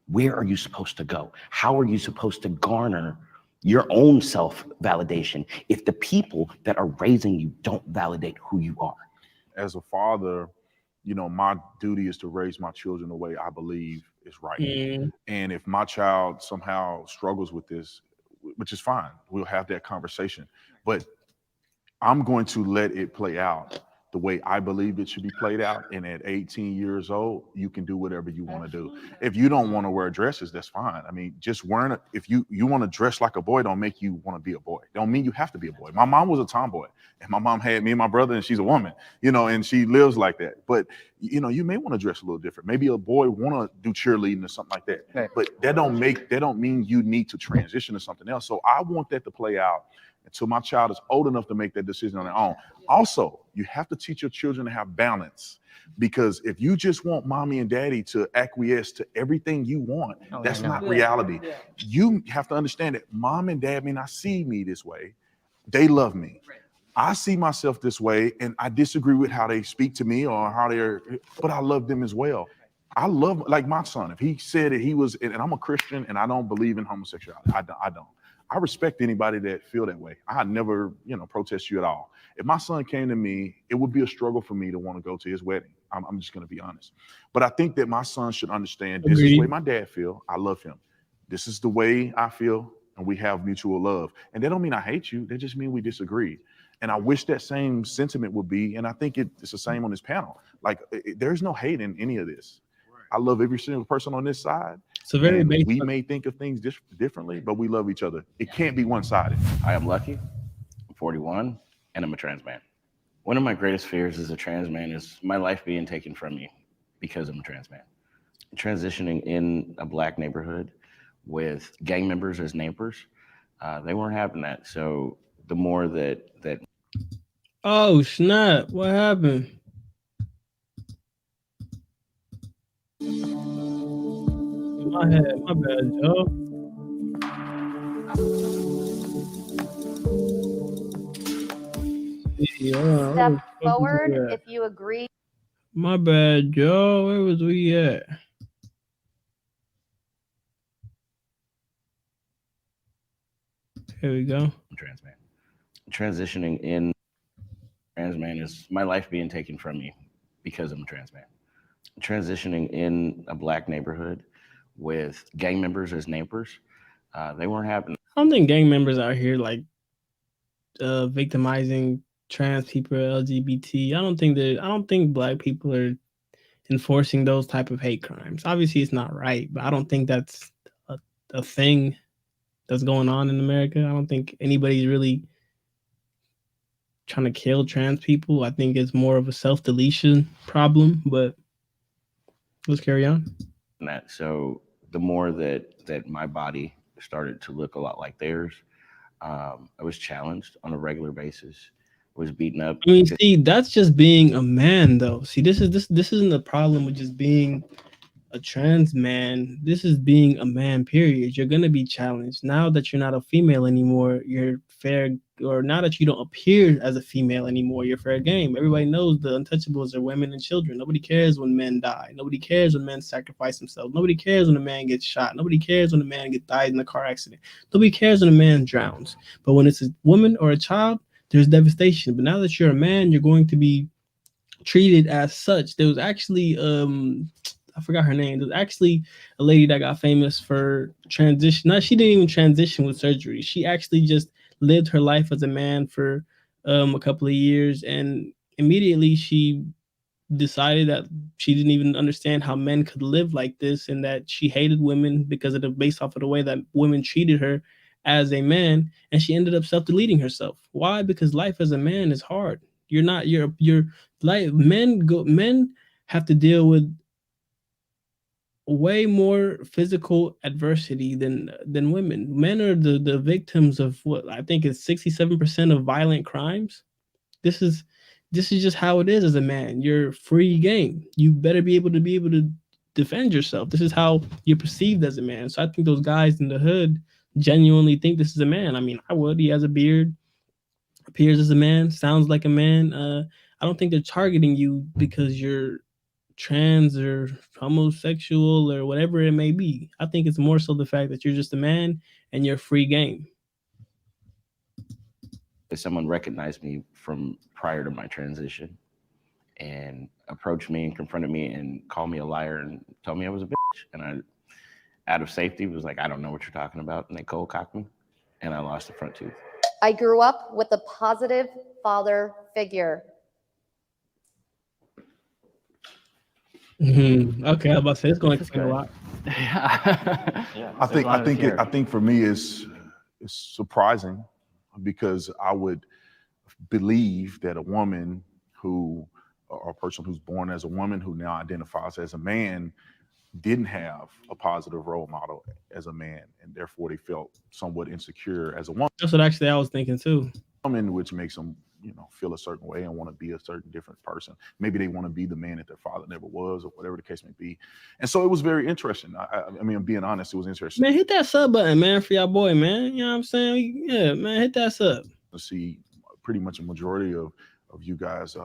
Where are you supposed to go? How are you supposed to garner your own self-validation if the people that are raising you don't validate who you are? As a father, my duty is to raise my children the way I believe is right. And if my child somehow struggles with this, which is fine, we'll have that conversation. But I'm going to let it play out the way I believe it should be played out. And at 18 years old, you can do whatever you want to do. If you don't want to wear dresses, that's fine. I mean, just wearing if you want to dress like a boy, don't make you want to be a boy. Don't mean you have to be a boy. My mom was a tomboy, and my mom had me and my brother, and she's a woman, and she lives like that. But you may want to dress a little different. Maybe a boy want to do cheerleading or something like that. Right. But that don't mean you need to transition to something else. So I want that to play out until my child is old enough to make that decision on their own. Also, you have to teach your children to have balance, because if you just want mommy and daddy to acquiesce to everything you want, that's not reality. Yeah. You have to understand that mom and dad may not see me this way. They love me. Right. I see myself this way, and I disagree with how they speak to me or but I love them as well. I love, like my son, if he said that he was, and I'm a Christian and I don't believe in homosexuality, I don't. I respect anybody that feel that way. I never, protest you at all. If my son came to me, it would be a struggle for me to want to go to his wedding. I'm just going to be honest. But I think that my son should understand this is the way my dad feel. I love him. This is the way I feel, and we have mutual love. And that don't mean I hate you. That just mean we disagree. And I wish that same sentiment would be, and I think it's the same on this panel. Like, there's no hate in any of this. I love every single person on this side. So we may think of things differently, but we love each other. It can't be one-sided. I am lucky 41, and I'm a trans man. One of my greatest fears as a trans man is my life being taken from me because I'm a trans man. Transitioning in a Black neighborhood with gang members as neighbors, they weren't having that. So the more that Oh snap! What happened? My head, my bad, Joe. Step forward if you agree. My bad, Joe. Where was we at? Here we go. I'm trans man. Transitioning in trans man is my life being taken from me because I'm a trans man. Transitioning in a Black neighborhood with gang members as neighbors, they weren't having. I don't think gang members out here like victimizing trans people, LGBT. I don't think Black people are enforcing those type of hate crimes. Obviously, it's not right, but I don't think that's a thing that's going on in America. I don't think anybody's really trying to kill trans people. I think it's more of a self-deletion problem, but let's carry on. That so the more that my body started to look a lot like theirs, I was challenged on a regular basis, was beaten up. I mean, see, that's just being a man, though. See, this isn't the problem with just being a trans man. This is being a man, period. You're gonna be challenged. Now that you're not a female anymore, you're fair, or now that you don't appear as a female anymore, you're fair game. Everybody knows the untouchables are women and children. Nobody cares when men die. Nobody cares when men sacrifice themselves. Nobody cares when a man gets shot. Nobody cares when a man dies in a car accident. Nobody cares when a man drowns. But when it's a woman or a child, there's devastation. But now that you're a man, you're going to be treated as such. There was actually I forgot her name. There's actually a lady that got famous for transition. No, she didn't even transition with surgery. She actually just lived her life as a man for a couple of years, and immediately she decided that she didn't even understand how men could live like this, and that she hated women because of based off of the way that women treated her as a man, and she ended up self-deleting herself. Why? Because life as a man is hard. You're like men have to deal with way more physical adversity than women. Men are the victims of what I think is 67% of violent crimes. This is just how it is as a man. You're free game. You better be able to defend yourself. This is how you're perceived as a man. So I think those guys in the hood genuinely think this is a man. I mean, I would. He has a beard, appears as a man, sounds like a man. I don't think they're targeting you because you're trans or homosexual or whatever it may be. I think it's more so the fact that you're just a man and you're free game. Someone recognized me from prior to my transition and approached me and confronted me and called me a liar and told me I was a bitch. And I, out of safety, was like, I don't know what you're talking about. And they cold cocked me and I lost a front tooth. I grew up with a positive father figure. Okay, I was about to say it's going to explain a lot. I think for me it's surprising because I would believe that a woman or a person who's born as a woman who now identifies as a man didn't have a positive role model as a man, and therefore they felt somewhat insecure as a woman. That's what actually I was thinking too. Which makes them, feel a certain way and want to be a certain different person. Maybe they want to be the man that their father never was, or whatever the case may be. And so it was very interesting. I mean, I'm being honest, it was interesting. Man, hit that sub button, man, for y'all boy, man. You know what I'm saying? Yeah, man, hit that sub. To see pretty much a majority of you guys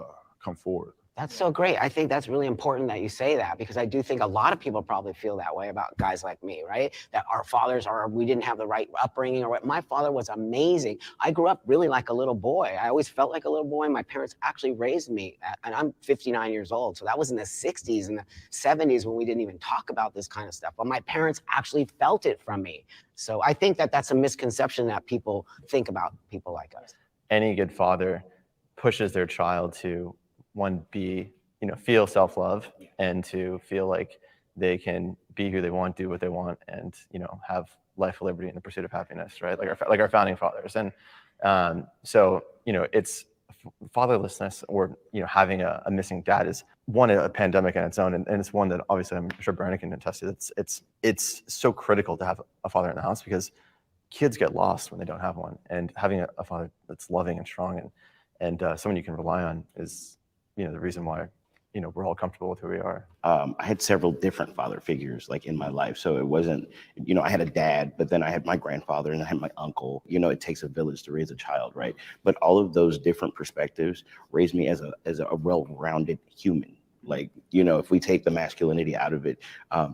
come forward. That's so great. I think that's really important that you say that, because I do think a lot of people probably feel that way about guys like me, right? That our fathers we didn't have the right upbringing or what. My father was amazing. I grew up really like a little boy. I always felt like a little boy. My parents actually raised me, and I'm 59 years old. So that was in the 60s and the 70s when we didn't even talk about this kind of stuff. But my parents actually felt it from me. So I think that that's a misconception that people think about people like us. Any good father pushes their child to feel self-love and to feel like they can be who they want, do what they want, and have life, liberty, and the pursuit of happiness, right? Like our founding fathers. And So, it's fatherlessness or, having a missing dad is one, a pandemic in its own. And it's one that obviously I'm sure Brandon can attest to. It's so critical to have a father in the house because kids get lost when they don't have one. And having a father that's loving and strong and someone you can rely on is, the reason why, we're all comfortable with who we are. I had several different father figures like in my life. So it wasn't, I had a dad, but then I had my grandfather and I had my uncle. It takes a village to raise a child, right? But all of those different perspectives raised me as a well-rounded human. Like, if we take the masculinity out of it,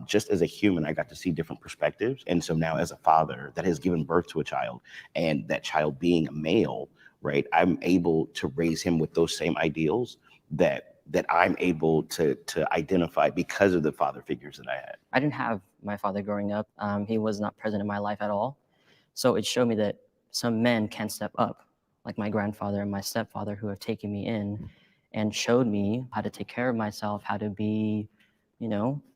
just as a human, I got to see different perspectives. And so now as a father that has given birth to a child and that child being a male, right, I'm able to raise him with those same ideals that I'm able to identify because of the father figures that I had. I didn't have my father growing up. He was not present in my life at all. So it showed me that some men can step up, like my grandfather and my stepfather, who have taken me in and showed me how to take care of myself, how to be,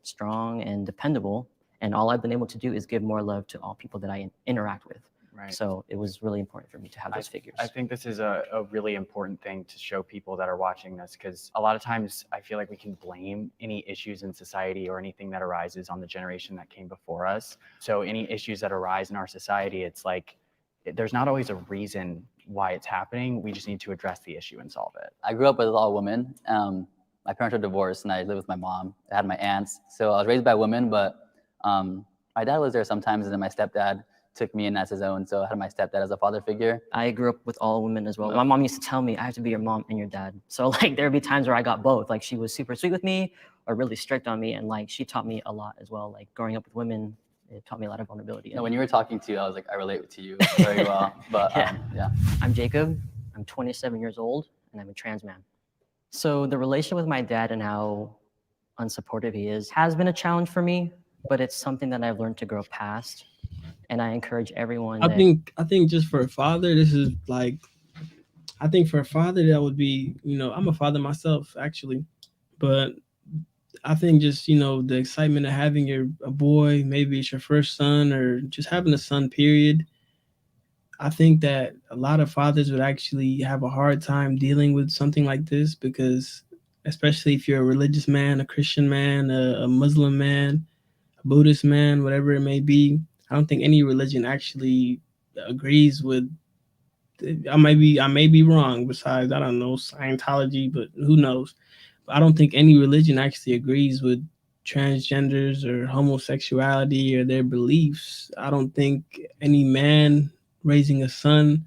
strong and dependable. And all I've been able to do is give more love to all people that I interact with. Right. So it was really important for me to have those figures. I think this is a really important thing to show people that are watching this, because a lot of times I feel like we can blame any issues in society or anything that arises on the generation that came before us. So any issues that arise in our society, it's like there's not always a reason why it's happening. We just need to address the issue and solve it. I grew up with all women. My parents are divorced and I live with my mom. I had my aunts. So I was raised by women, but my dad was there sometimes, and then my stepdad took me in as his own. So I had my stepdad as a father figure. I grew up with all women as well. My mom used to tell me I have to be your mom and your dad. So like there'd be times where I got both. Like she was super sweet with me or really strict on me. And like she taught me a lot as well. Like growing up with women, it taught me a lot of vulnerability. When you were talking to, I was like, I relate to you very well. But yeah. I'm Jacob. I'm 27 years old and I'm a trans man. So the relation with my dad and how unsupportive he is has been a challenge for me, but it's something that I've learned to grow past. And I encourage everyone. I think just for a father, this is like, I think for a father that would be, I'm a father myself actually, but I think just, the excitement of having a boy, maybe it's your first son or just having a son, period. I think that a lot of fathers would actually have a hard time dealing with something like this because, especially if you're a religious man, a Christian man, a Muslim man, a Buddhist man, whatever it may be. I don't think any religion actually agrees with. I may be wrong. Besides, I don't know Scientology, but who knows? But I don't think any religion actually agrees with transgenders or homosexuality or their beliefs. I don't think any man raising a son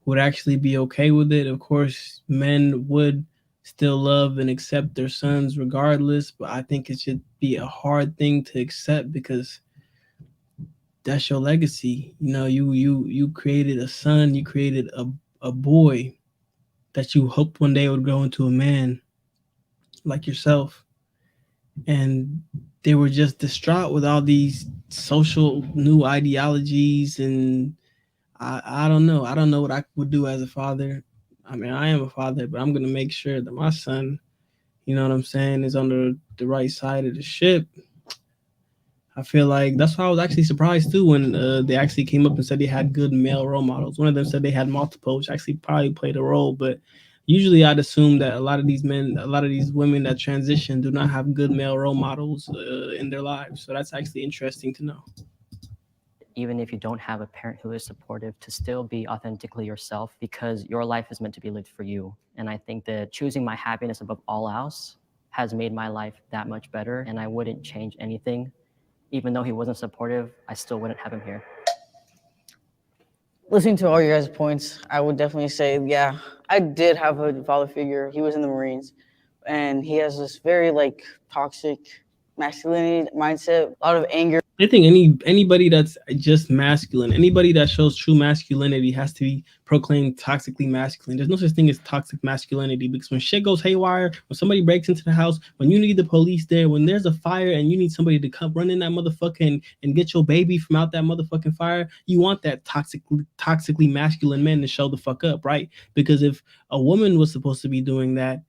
would actually be okay with it. Of course, men would still love and accept their sons regardless, but I think it should be a hard thing to accept because that's your legacy. You created a son, you created a boy that you hoped one day would grow into a man like yourself. And they were just distraught with all these social new ideologies. And I don't know. I don't know what I would do as a father. I mean, I am a father, but I'm going to make sure that my son, you know what I'm saying, is on the right side of the ship. I feel like that's why I was actually surprised too when they actually came up and said they had good male role models. One of them said they had multiple, which actually probably played a role. But usually I'd assume that a lot of these women that transition do not have good male role models in their lives. So that's actually interesting to know. Even if you don't have a parent who is supportive, to still be authentically yourself because your life is meant to be lived for you. And I think that choosing my happiness above all else has made my life that much better. And I wouldn't change anything. Even though he wasn't supportive, I still wouldn't have him here. Listening to all your guys' points, I would definitely say, yeah, I did have a father figure. He was in the Marines, and he has this very toxic masculinity mindset, a lot of anger. I think anybody that's just masculine, anybody that shows true masculinity has to be proclaimed toxically masculine. There's no such thing as toxic masculinity because when shit goes haywire, when somebody breaks into the house, when you need the police there, when there's a fire and you need somebody to come run in that motherfucker and get your baby from out that motherfucking fire, you want that toxically masculine man to show the fuck up, right? Because if a woman was supposed to be doing that,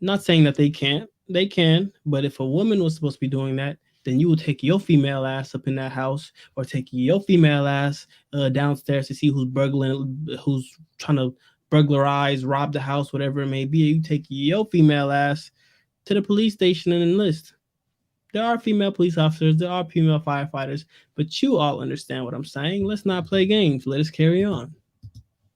not saying that they can't, they can, but if a woman was supposed to be doing that, then you will take your female ass up in that house, or take your female ass downstairs to see who's burgling, who's trying to burglarize, rob the house, whatever it may be. You take your female ass to the police station and enlist. There are female police officers, there are female firefighters, but you all understand what I'm saying. Let's not play games. Let us carry on.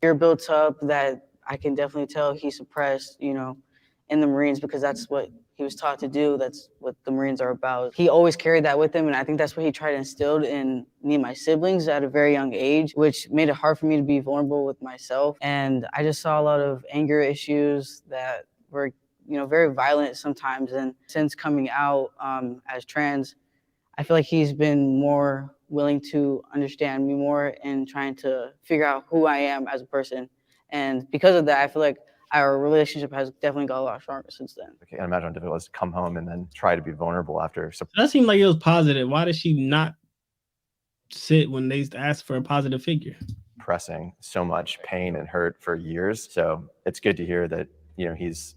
You're built up that I can definitely tell he suppressed, in the Marines, because that's what he was taught to do. That's what the Marines are about. He always carried that with him, and I think that's what he tried to instill in me and my siblings at a very young age, which made it hard for me to be vulnerable with myself. And I just saw a lot of anger issues that were, very violent sometimes. And since coming out as trans, I feel like he's been more willing to understand me more and trying to figure out who I am as a person. And because of that, I feel like our relationship has definitely got a lot stronger since then. I can't imagine how difficult it was to come home and then try to be vulnerable after. So that seemed like it was positive. Why did she not sit when they asked for a positive figure? Pressing so much pain and hurt for years. So it's good to hear that, he's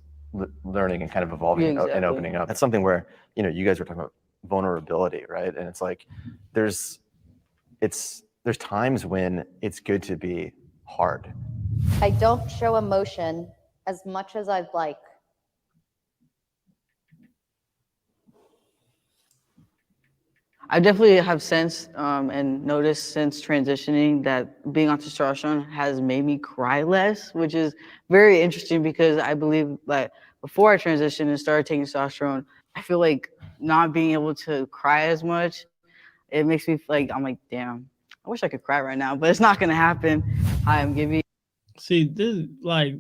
learning and kind of evolving and opening up. That's something where, you guys were talking about vulnerability, right? And it's like, there's times when it's good to be hard. I don't show emotion as much as I'd like. I definitely have sensed and noticed since transitioning that being on testosterone has made me cry less, which is very interesting because I believe that before I transitioned and started taking testosterone, I feel like not being able to cry as much, it makes me like, I'm like, damn, I wish I could cry right now, but it's not going to happen. Hi, I'm Gibby. See, this, like,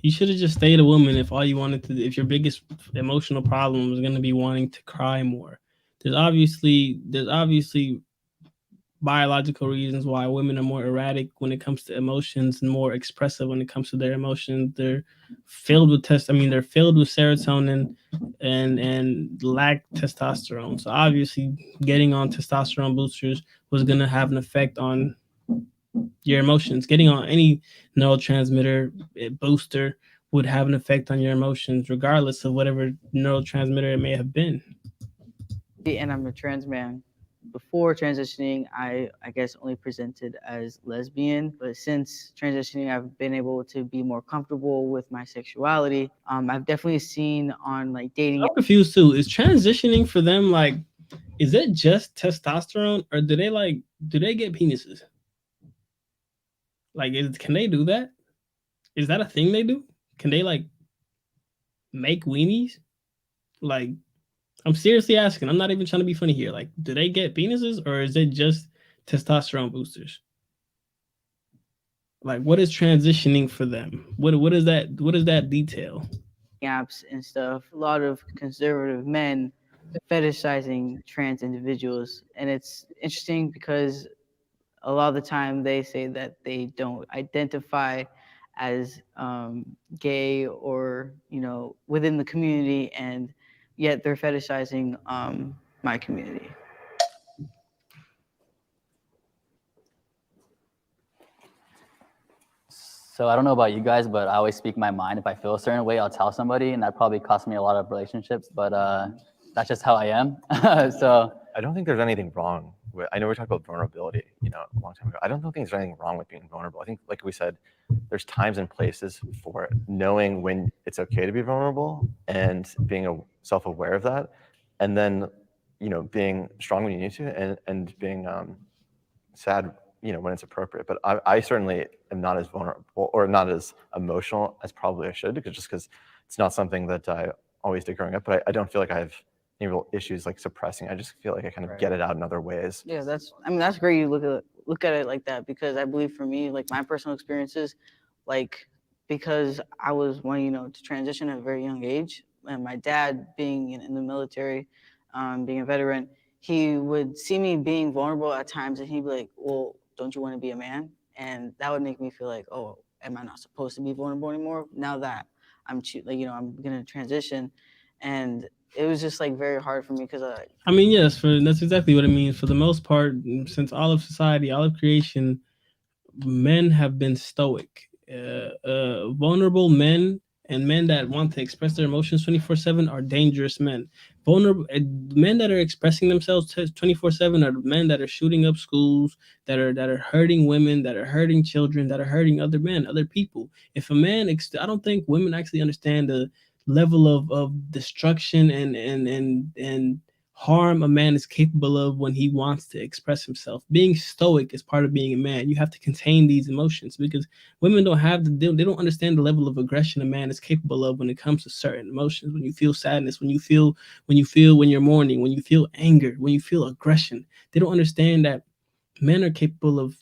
you should have just stayed a woman if all you wanted to, if your biggest emotional problem was going to be wanting to cry more. There's obviously biological reasons why women are more erratic when it comes to emotions and more expressive when it comes to their emotions. They're filled with they're filled with serotonin and lack testosterone. So obviously getting on testosterone boosters was going to have an effect on your emotions. Getting on any neurotransmitter booster would have an effect on your emotions, regardless of whatever neurotransmitter it may have been. And I'm a trans man. Before transitioning, I guess only presented as lesbian, but since transitioning, I've been able to be more comfortable with my sexuality. I've definitely seen on like dating. I'm confused too. Is transitioning for them like, is it just testosterone, or do they get penises? Like, can they do that? Is that a thing they do? Can they like make weenies? Like, I'm seriously asking. I'm not even trying to be funny here. Like, do they get penises, or is it just testosterone boosters? Like, what is transitioning for them? What is that? What does that detail? Apps and stuff. A lot of conservative men fetishizing trans individuals, and it's interesting because a lot of the time they say that they don't identify as gay or within the community, and yet they're fetishizing my community. So I don't know about you guys, but I always speak my mind. If I feel a certain way, I'll tell somebody, and that probably cost me a lot of relationships, but that's just how I am. So I don't think there's anything wrong with, I know we talked about vulnerability, a long time ago. I don't think there's anything wrong with being vulnerable. I think, like we said, there's times and places for it. Knowing when it's okay to be vulnerable and being self-aware of that, and then, being strong when you need to, and being sad, when it's appropriate. But I certainly am not as vulnerable or not as emotional as probably I should, because it's not something that I always did growing up. But I don't feel like I have any real issues like suppressing. I just feel like I kind of get it out in other ways. Yeah, that's great you look at it like that, because I believe for me, like my personal experiences, like because I was one, to transition at a very young age, and my dad being in the military, being a veteran, he would see me being vulnerable at times, and he'd be like, well, don't you want to be a man? And that would make me feel like, oh, am I not supposed to be vulnerable anymore? Now that I'm I'm gonna transition. And it was just like very hard for me because yes, that's exactly what it means. For the most part, since all of society, all of creation, men have been stoic. Vulnerable men and men that want to express their emotions 24/7 are dangerous men. Vulnerable men that are expressing themselves 24/7 are men that are shooting up schools, that are hurting women, that are hurting children, that are hurting other men, other people. If a man, I don't think women actually understand the level of destruction and harm a man is capable of when he wants to express himself. Being stoic is part of being a man. You have to contain these emotions because women don't have they don't understand the level of aggression a man is capable of when it comes to certain emotions. When you feel sadness, when you're mourning, when you feel anger, when you feel aggression, they don't understand that men are capable of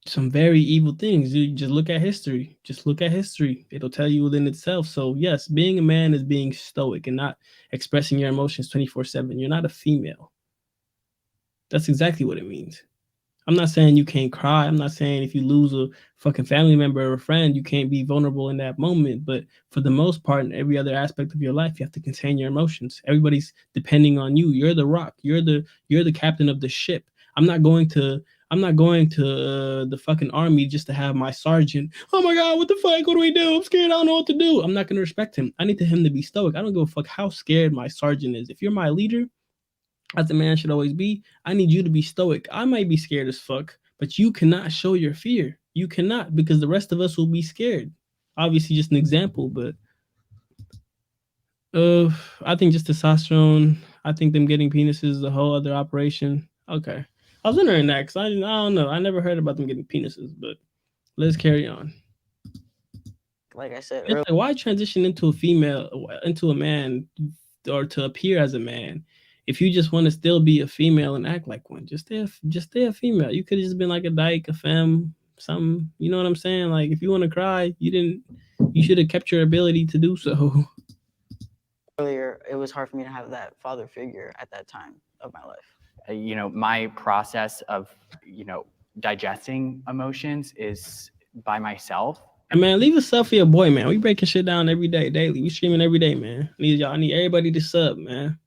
some very evil things. You just look at history. Just look at history. It'll tell you within itself. So yes, being a man is being stoic and not expressing your emotions 24/7. You're not a female. That's exactly what it means. I'm not saying you can't cry. I'm not saying if you lose a fucking family member or a friend, you can't be vulnerable in that moment. But for the most part, in every other aspect of your life, you have to contain your emotions. Everybody's depending on you. You're the rock. You're the captain of the ship. I'm not going to the fucking army just to have my sergeant. Oh my god, what the fuck? What do we do? I'm scared. I don't know what to do. I'm not gonna respect him. I need him to be stoic. I don't give a fuck how scared my sergeant is. If you're my leader, as a man should always be, I need you to be stoic. I might be scared as fuck, but you cannot show your fear. You cannot, because the rest of us will be scared. Obviously, just an example, but I think just testosterone. I think them getting penises is a whole other operation. Okay, I was wondering that because I don't know. I never heard about them getting penises, but let's carry on. Like I said It's like, why transition into a man, or to appear as a man, if you just want to still be a female and act like one? Just stay a female. You could have just been like a dyke, a femme, something. You know what I'm saying? Like, if you want to cry, you should have kept your ability to do so. Earlier, it was hard for me to have that father figure at that time of my life. My process of, digesting emotions is by myself. And man, leave a sub for your boy, man. We breaking shit down every day, daily. We streaming every day, man. I need everybody to sub, man.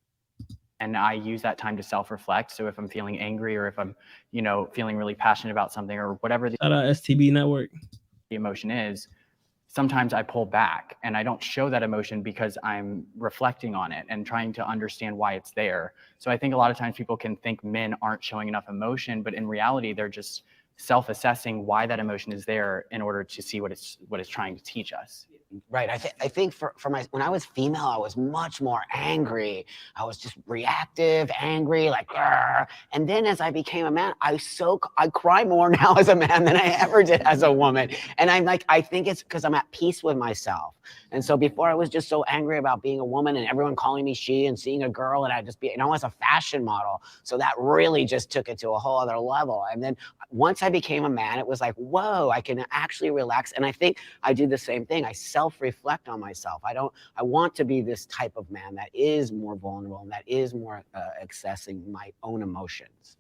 And I use that time to self-reflect. So if I'm feeling angry, or if I'm, feeling really passionate about something, or whatever the Shout out STB Network. The emotion is, sometimes I pull back and I don't show that emotion because I'm reflecting on it and trying to understand why it's there. So I think a lot of times people can think men aren't showing enough emotion, but in reality, they're just self-assessing why that emotion is there in order to see what it's trying to teach us. Right. I think for when I was female, I was much more angry. I was just reactive, angry, like, "Argh." And then as I became a man, I cry more now as a man than I ever did as a woman. And I think it's because I'm at peace with myself. And so before I was just so angry about being a woman and everyone calling me she, and seeing a girl, and I'd just be, as a fashion model. So that really just took it to a whole other level. And then once I became a man, it was like, whoa, I can actually relax. And I think I do the same thing. I self-reflect on myself. I want to be this type of man that is more vulnerable and that is more accessing my own emotions.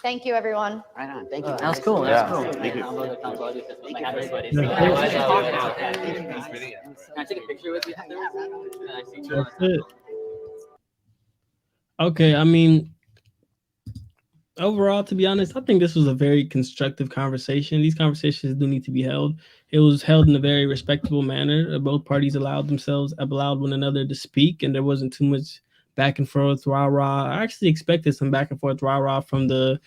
Thank you, everyone. Right on. Thank you. That was cool. That was cool. Thank you. Can I take a picture with you? That's it. Okay, I mean, overall, to be honest, I think this was a very constructive conversation. These conversations do need to be held. It was held in a very respectable manner. Both parties allowed one another to speak, and there wasn't too much back and forth, rah-rah. I actually expected some back and forth, rah-rah from the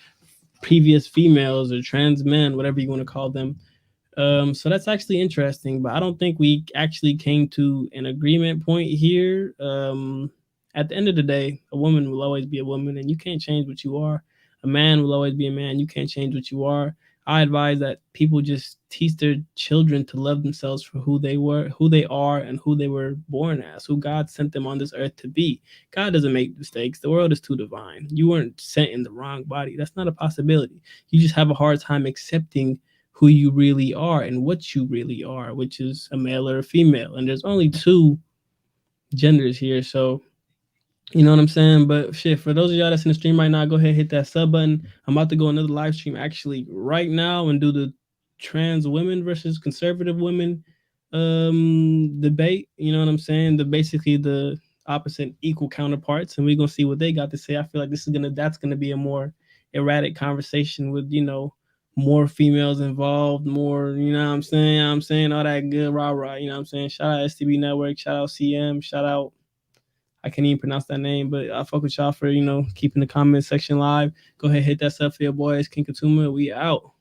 previous females or trans men, whatever you want to call them. So that's actually interesting, but I don't think we actually came to an agreement point here. At the end of the day, a woman will always be a woman, and you can't change what you are. A man will always be a man. You can't change what you are. I advise that people just teach their children to love themselves for who they are, and who they were born as, who God sent them on this earth to be. God doesn't make mistakes. The world is too divine. You weren't sent in the wrong body. That's not a possibility. You just have a hard time accepting who you really are and what you really are, which is a male or a female. And there's only two genders here. So, you know what I'm saying? But shit, for those of y'all that's in the stream right now, go ahead and hit that sub button. I'm about to go another live stream actually right now and do the trans women versus conservative women debate. You know what I'm saying? Basically the opposite equal counterparts, and we're gonna see what they got to say. I feel like that's gonna be a more erratic conversation with, more females involved, more, you know what I'm saying? I'm saying all that good rah-rah, you know what I'm saying? Shout out STB Network, shout out CM, shout out, I can't even pronounce that name, but I fuck with y'all for, keeping the comment section live. Go ahead, hit that stuff for your boys. King Katumwa, we out.